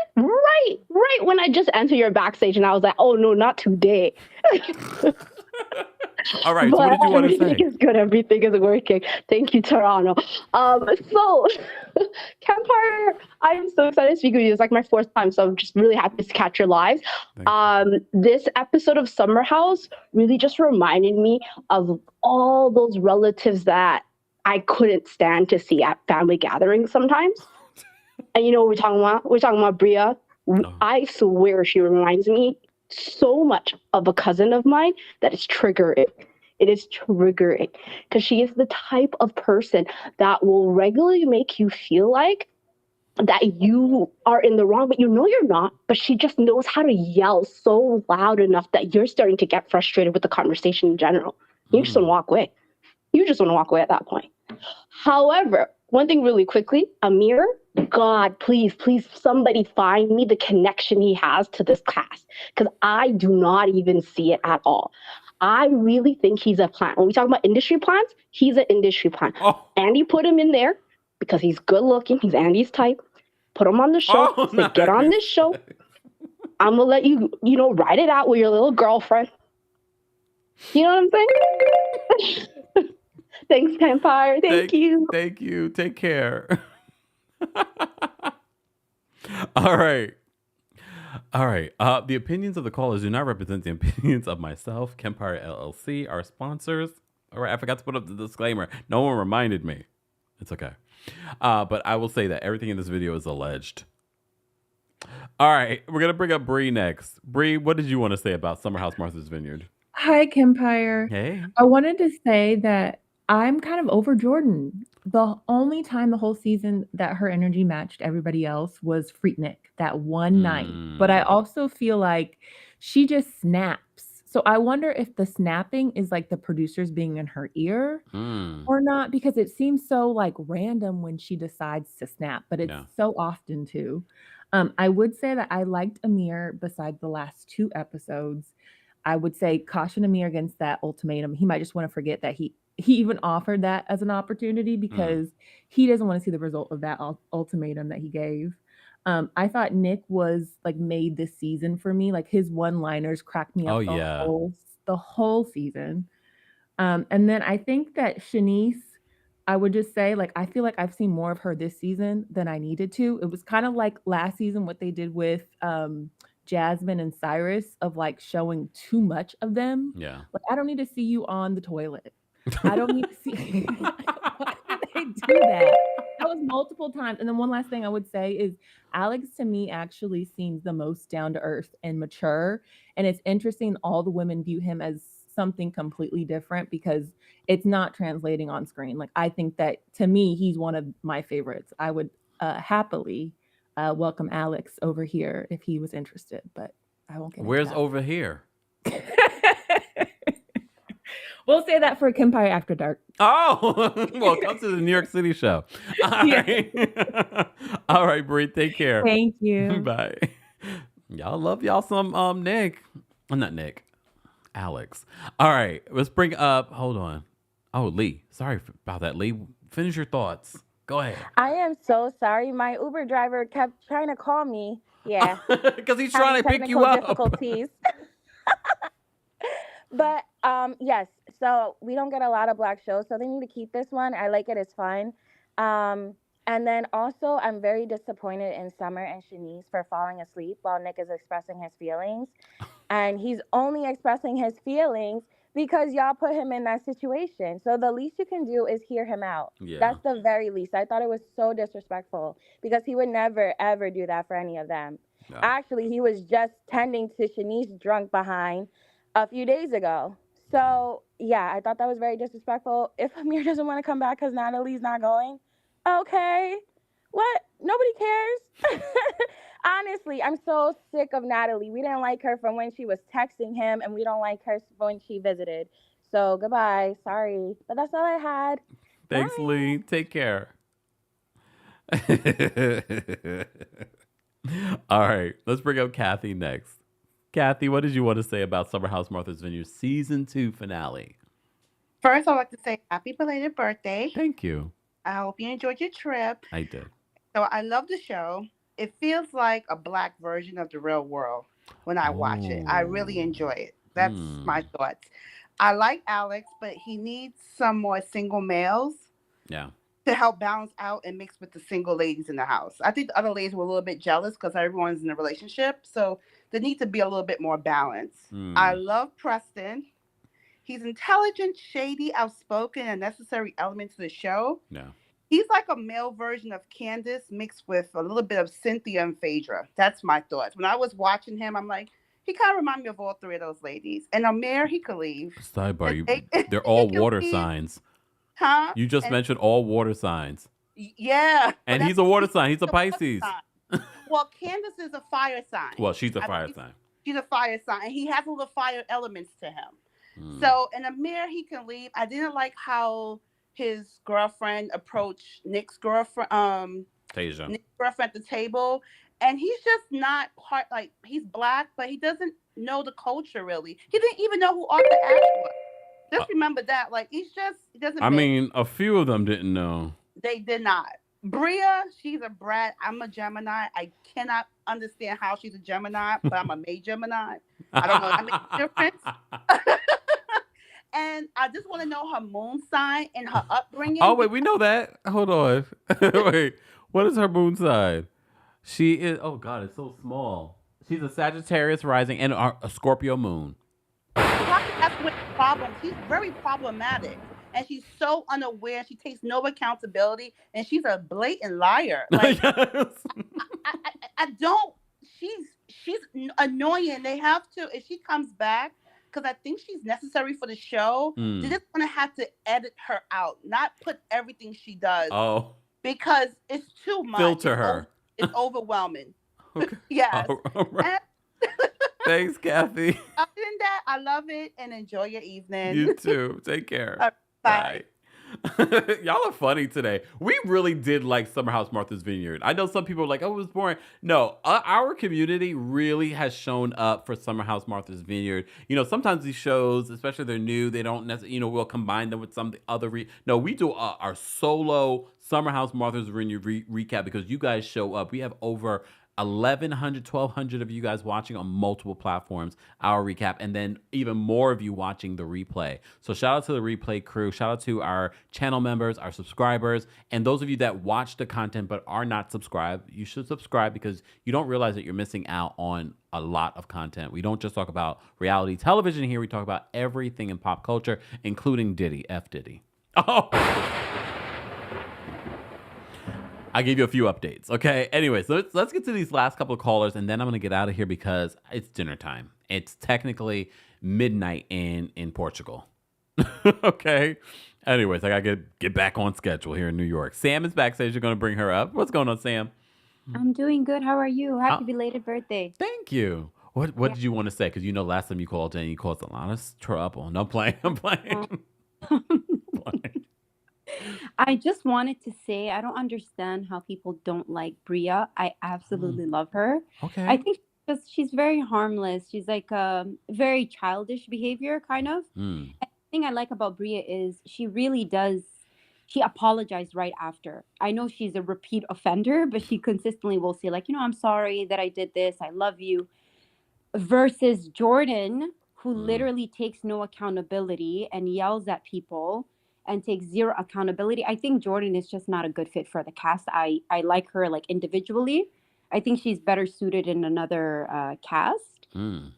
Right when I just entered your backstage, and I was like, oh no, not today. All right, so what did you want to say? Everything is good. Everything is working. Thank you, Toronto. So, Kempire, I'm so excited to speak with you. It's like my 4th time, so I'm just really happy to catch your lives. This episode of Summer House really just reminded me of all those relatives that I couldn't stand to see at family gatherings sometimes. And you know what we're talking about? We're talking about Bria. I swear she reminds me so much of a cousin of mine that is triggering. It is triggering because she is the type of person that will regularly make you feel like that you are in the wrong, but you know you're not. But she just knows how to yell so loud enough that you're starting to get frustrated with the conversation in general. You just want to walk away. You just want to walk away at that point. However, one thing really quickly, Amir, God, please, somebody find me the connection he has to this cast because I do not even see it at all. I really think he's a plant. When we talk about industry plants, he's an industry plant. Andy put him in there because he's good looking. He's Andy's type. Put him on the show. Say, get on this show. I'm going to let you, ride it out with your little girlfriend. You know what I'm saying? Thanks, Kempire. Thank you. Thank you. Take care. All right. The opinions of the callers do not represent the opinions of myself, Kempire LLC, our sponsors. All right. I forgot to put up the disclaimer. No one reminded me. It's okay. But I will say that everything in this video is alleged. All right. We're going to bring up Bri next. Bri, what did you want to say about Summer House Martha's Vineyard? Hi, Kempire. Hey. I wanted to say that I'm kind of over Jordan. The only time the whole season that her energy matched everybody else was Freaknik, that one night. But I also feel like she just snaps. So I wonder if the snapping is like the producers being in her ear or not, because it seems so like random when she decides to snap, but it's so often too. I would say that I liked Amir besides the last 2 episodes. I would say caution Amir against that ultimatum. He might just want to forget that he even offered that as an opportunity because he doesn't want to see the result of that ultimatum that he gave. I thought Nick was like made this season for me. Like his one-liners cracked me up the whole season. And then I think that Shanice, I would just say, like, I feel like I've seen more of her this season than I needed to. It was kind of like last season, what they did with Jasmine and Cyrus of like showing too much of them. Yeah. Like, I don't need to see you on the toilet. I don't need to see. Why did they do that? That was multiple times. And then one last thing I would say is Alex to me actually seems the most down to earth and mature. And it's interesting all the women view him as something completely different because it's not translating on screen. Like I think that to me, he's one of my favorites. I would happily welcome Alex over here if he was interested, but I won't get into Where's that. over here? We'll say that for Kempire After Dark. Oh, well, come to the New York City show. All right. All right, Brie, take care. Thank you. Bye. Y'all love y'all some Nick. Not Nick. Alex. All right, let's bring up, hold on. Oh, Lee. Sorry about that, Lee. Finish your thoughts. Go ahead. I am so sorry. My Uber driver kept trying to call me. Yeah. Because he's trying to pick you Technical up. difficulties. But yes, so we don't get a lot of black shows, so they need to keep this one. I like it, it's fun. And then also I'm very disappointed in Summer and Shanice for falling asleep while Nick is expressing his feelings. And he's only expressing his feelings because y'all put him in that situation. So the least you can do is hear him out. Yeah. That's the very least. I thought it was so disrespectful because he would never, ever do that for any of them. No. Actually, he was just tending to Shanice drunk behind a few days ago. So, yeah, I thought that was very disrespectful. If Amir doesn't want to come back because Natalie's not going, okay. What? Nobody cares? Honestly, I'm so sick of Natalie. We didn't like her from when she was texting him, and we don't like her when she visited. So, goodbye. Sorry. But that's all I had. Thanks, Bye. Lee. Take care. All right, let's bring up Kathy next. Kathy, what did you want to say about Summer House Martha's Vineyard Season 2 finale? First, I'd like to say happy belated birthday. Thank you. I hope you enjoyed your trip. I did. So I love the show. It feels like a black version of the real world when I watch it. I really enjoy it. That's my thoughts. I like Alex, but he needs some more single males. Yeah. To help balance out and mix with the single ladies in the house. I think the other ladies were a little bit jealous because everyone's in a relationship. So there needs to be a little bit more balance. I love Preston. He's intelligent, shady, outspoken, and necessary element to the show. Yeah. He's like a male version of Candace mixed with a little bit of Cynthia and Phaedra. That's my thoughts. When I was watching him, I'm like, he kind of reminded me of all three of those ladies. And Amir, he could leave. Sidebar, they're all water signs. Huh? You just mentioned all water signs. Yeah. And he's a water sign. He's a Pisces. Well, Candace is a fire sign. Well, she's a fire sign. She's a fire sign. And he has all the fire elements to him. So, and Amir, he can leave. I didn't like how his girlfriend approached Nick's girlfriend, Nick's girlfriend at the table. And he's just not part, like, he's black, but he doesn't know the culture really. He didn't even know who Arthur Ashe was. Just remember that. Like, he doesn't. I mean, a few of them didn't know. They did not. Bria, she's a brat. I'm a Gemini. I cannot understand how she's a Gemini, but I'm a May Gemini. I don't know. I make a difference. And I just want to know her moon sign and her upbringing. Oh, wait, we know that. Hold on. Wait, what is her moon sign? She is, oh God, it's so small. She's a Sagittarius rising and a Scorpio moon. That's what the problem. She's very problematic, and she's so unaware. She takes no accountability, and she's a blatant liar. Like, I don't. She's annoying. They have to. If she comes back, because I think she's necessary for the show. They're just gonna have to edit her out, not put everything she does. Oh, because it's too much. Filter her. It's overwhelming. Okay. Yes. All right. Thanks, Kathy. Other than that, I love it and enjoy your evening. You too. Take care. Bye. Y'all are funny today. We really did like Summer House Martha's Vineyard. I know some people are like, oh, it was boring. No, our community really has shown up for Summer House Martha's Vineyard. You know, sometimes these shows, especially if they're new, they don't necessarily, you know, we'll combine them with some other. No, we do our solo Summer House Martha's Vineyard recap because you guys show up. We have over 1,100, 1,200 of you guys watching on multiple platforms, our recap, and then even more of you watching the replay. So shout out to the replay crew. Shout out to our channel members, our subscribers, and those of you that watch the content but are not subscribed. You should subscribe because you don't realize that you're missing out on a lot of content. We don't just talk about reality television here. We talk about everything in pop culture, including Diddy, F Diddy. Oh! I gave you a few updates, okay? Anyways, let's get to these last couple of callers, and then I'm going to get out of here because it's dinner time. It's technically midnight in Portugal, okay? Anyways, I got to get back on schedule here in New York. Sam is backstage. You're going to bring her up. What's going on, Sam? I'm doing good. How are you? Happy belated birthday. Thank you. What did you want to say? Because you know last time you called in, you caused a lot of trouble. No, I'm playing. I just wanted to say I don't understand how people don't like Bria. I absolutely love her. Okay. I think she's very harmless. She's like very childish behavior, kind of. And the thing I like about Bria is she really does. She apologized right after. I know she's a repeat offender, but she consistently will say, like, I'm sorry that I did this. I love you. Versus Jordan, who literally takes no accountability and yells at people and takes zero accountability. I think Jordan is just not a good fit for the cast. I like her like individually. I think she's better suited in another cast. And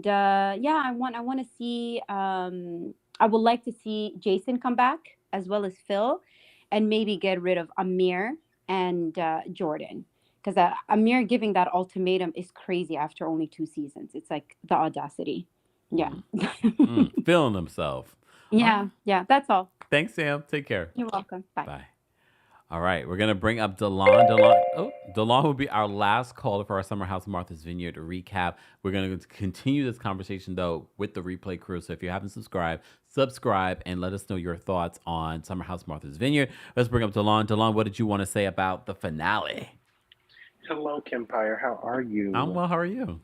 I want to see. I would like to see Jason come back as well as Phil, and maybe get rid of Amir and Jordan, because Amir giving that ultimatum is crazy after only 2 seasons. It's like the audacity. Yeah. Feeling himself. Yeah. That's all. Thanks, Sam. Take care. You're welcome. Bye. Bye. All right, we're gonna bring up Delon. Delon will be our last caller for our Summer House Martha's Vineyard recap. We're gonna continue this conversation though with the replay crew. So if you haven't subscribe and let us know your thoughts on Summer House Martha's Vineyard. Let's bring up Delon. Delon, what did you want to say about the finale? Hello, Kempire. How are you? I'm well. How are you?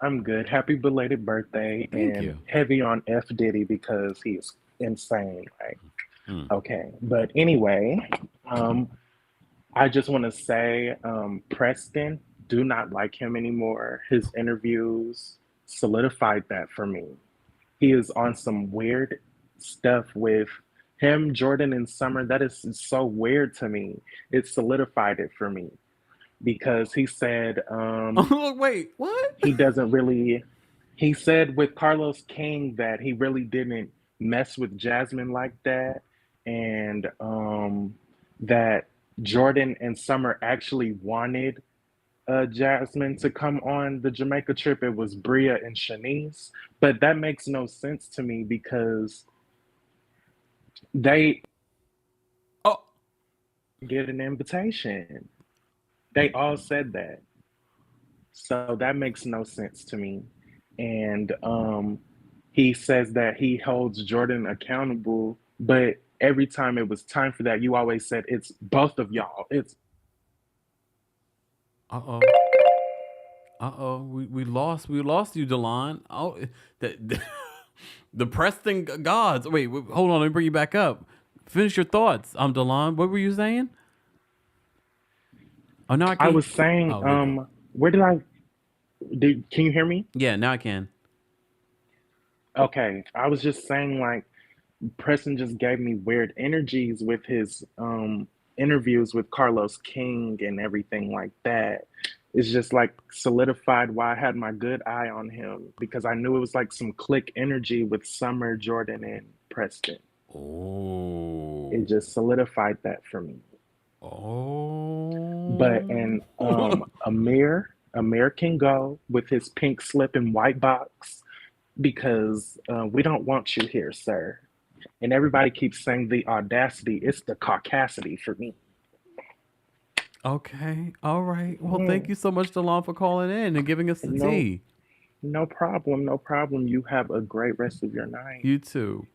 I'm good. Happy belated birthday. Thank you. Heavy on F Diddy because he is insane. Okay, but anyway, I just want to say, Preston, do not like him anymore. His interviews solidified that for me. He is on some weird stuff with him, Jordan, and Summer. That is so weird to me. It solidified it for me because he said, wait, what? He said with Carlos King that he really didn't mess with Jasmine like that. And that Jordan and Summer actually wanted Jasmine to come on the Jamaica trip. It was Bria and Shanice. But that makes no sense to me because they get an invitation. They all said that. So that makes no sense to me. And he says that he holds Jordan accountable, but every time it was time for that, you always said it's both of y'all. It's we lost you, Delon. Oh, the Preston gods. Wait, hold on. Let me bring you back up. Finish your thoughts, Delon. What were you saying? Oh no, I was saying, where did can you hear me? Yeah, now I can. Okay, I was just saying, like, Preston just gave me weird energies with his interviews with Carlos King and everything like that. It's just like solidified why I had my good eye on him, because I knew it was like some click energy with Summer, Jordan, and Preston. Oh. It just solidified that for me. Oh. But Amir can go with his pink slip and white box because we don't want you here, sir. And everybody keeps saying the audacity. It's the caucasity for me. Okay. All right. Well, thank you so much, Delon, for calling in and giving us the tea. No problem. No problem. You have a great rest of your night. You too.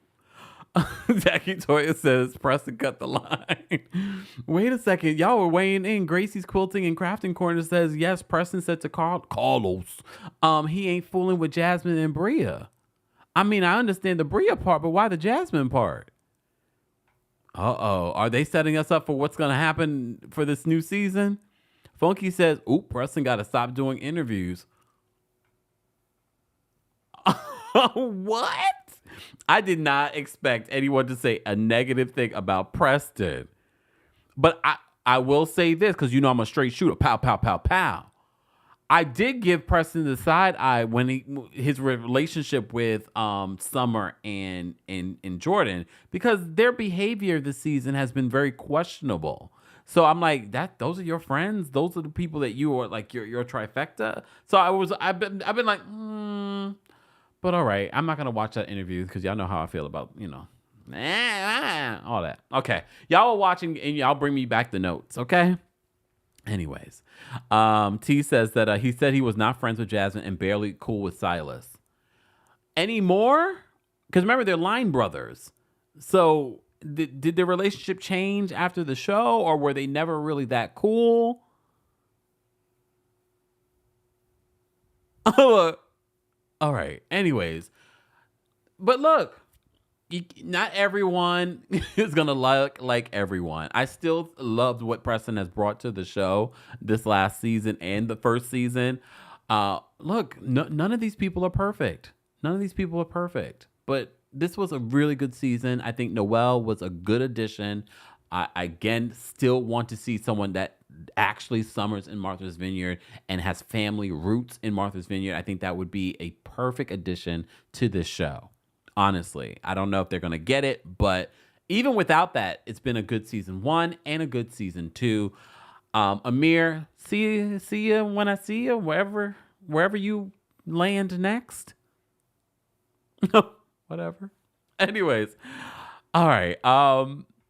Jackie Toya says Preston cut the line. Wait a second. Y'all were weighing in. Gracie's Quilting and Crafting Corner says, yes, Preston said to Carlos, he ain't fooling with Jasmine and Bria. I mean, I understand the Bria part, but why the Jasmine part? Uh-oh. Are they setting us up for what's going to happen for this new season? Funky says, "Ooh, Preston got to stop doing interviews." What? I did not expect anyone to say a negative thing about Preston. But I will say this, because you know I'm a straight shooter. Pow, pow, pow, pow. I did give Preston the side eye when his relationship with Summer and Jordan, because their behavior this season has been very questionable. So I'm like, those are your friends. Those are the people that you are like your trifecta. So I've been like, but all right, I'm not gonna watch that interview because y'all know how I feel about all that. Okay, y'all are watching and y'all bring me back the notes. Okay. Anyways, T says that he said he was not friends with Jasmine and barely cool with Silas anymore. Because remember, they're line brothers. So did their relationship change after the show, or were they never really that cool? All right. Anyways, but look. Not everyone is gonna like everyone. I still loved what Preston has brought to the show this last season and the first season. Look, none of these people are perfect. None of these people are perfect. But this was a really good season. I think Noel was a good addition. I again still want to see someone that actually summers in Martha's Vineyard and has family roots in Martha's Vineyard. I think that would be a perfect addition to this show. Honestly, I don't know if they're going to get it, but even without that, it's been a good season 1 and a good season 2. Amir, see you when I see you, wherever you land next. Whatever. Anyways, all right.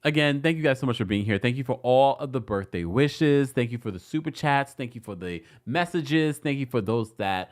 Again, thank you guys so much for being here. Thank you for all of the birthday wishes. Thank you for the super chats. Thank you for the messages. Thank you for those that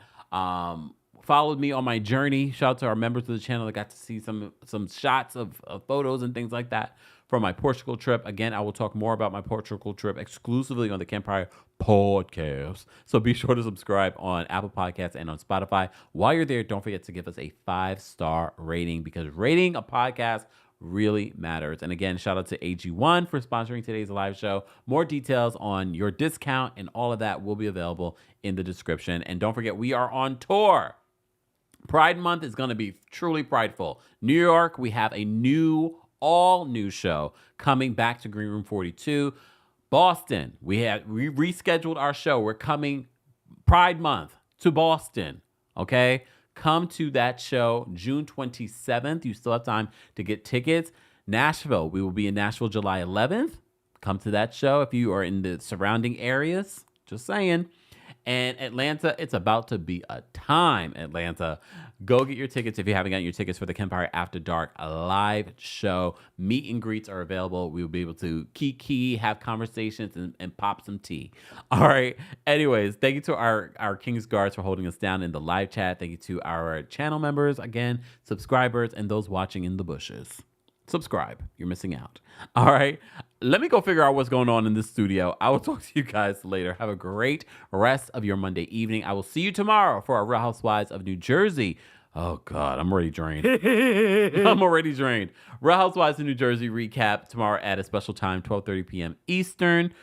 followed me on my journey. Shout out to our members of the channel that got to see some shots of photos and things like that from my Portugal trip. Again, I will talk more about my Portugal trip exclusively on the Kempire podcast. So be sure to subscribe on Apple Podcasts and on Spotify. While you're there, don't forget to give us a 5-star rating, because rating a podcast really matters. And again, shout out to AG1 for sponsoring today's live show. More details on your discount and all of that will be available in the description. And don't forget, we are on tour. Pride Month is going to be truly prideful. New York, we have a all new show coming back to Green Room 42. Boston, we rescheduled our show. We're coming Pride Month to Boston. Okay, come to that show June 27th. You still have time to get tickets. Nashville, we will be in Nashville July 11th. Come to that show if you are in the surrounding areas. Just saying. And Atlanta, it's about to be a time, Atlanta. Go get your tickets if you haven't gotten your tickets for the Kempire After Dark live show. Meet and greets are available. We will be able to kiki, have conversations, and pop some tea. All right. Anyways, thank you to our King's Guards for holding us down in the live chat. Thank you to our channel members, again, subscribers, and those watching in the bushes. Subscribe. You're missing out. All right. Let me go figure out what's going on in this studio. I will talk to you guys later. Have a great rest of your Monday evening. I will see you tomorrow for our Real Housewives of New Jersey. Oh, God, I'm already drained. I'm already drained. Real Housewives of New Jersey recap tomorrow at a special time, 12:30 p.m. Eastern,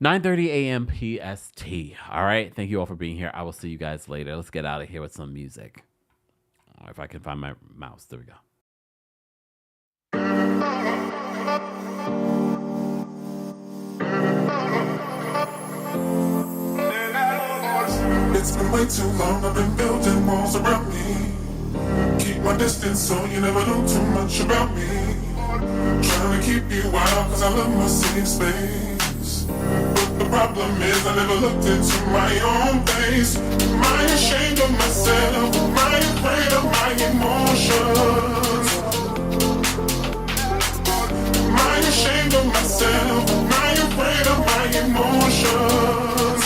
9:30 a.m. PST. All right. Thank you all for being here. I will see you guys later. Let's get out of here with some music. If I can find my mouse. There we go. It's been way too long, I've been building walls around me. Keep my distance so you never know too much about me. Trying to keep you out cause I love my safe space. But the problem is I never looked into my own face. Am I ashamed of myself? Am I afraid of my emotions? Am I ashamed of myself? Am I afraid of my emotions?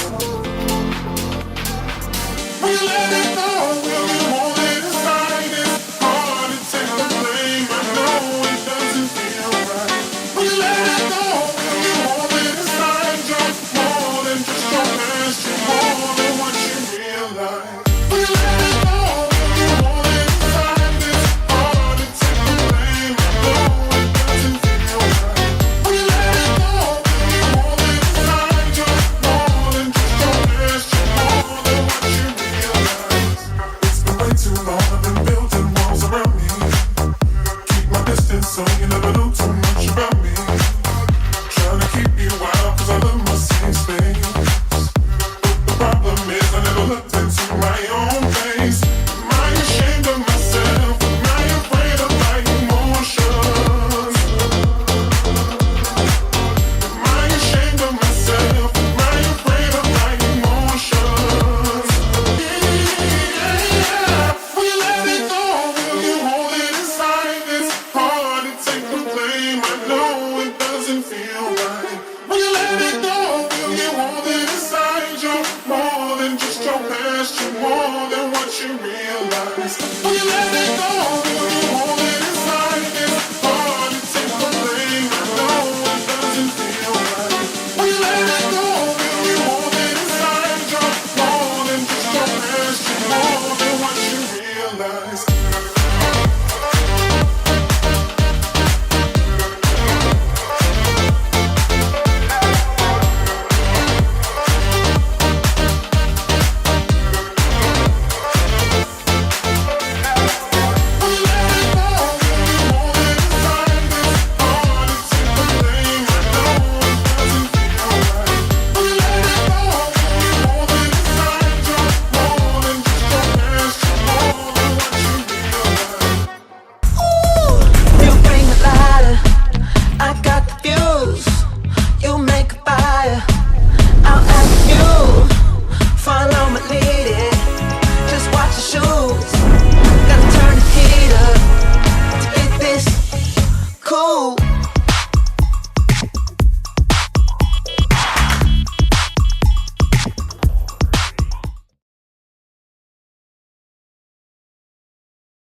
We let it go, will you hold it aside? It's hard to take the blame, I know it doesn't feel right. We let it go, will you hold it aside? You're more than just your past, you're more than what you realize. We let it go, will you hold it aside? It's hard to take the blame, I know it doesn't feel right. We let it go, will you hold it aside? You're more this, will you let it go?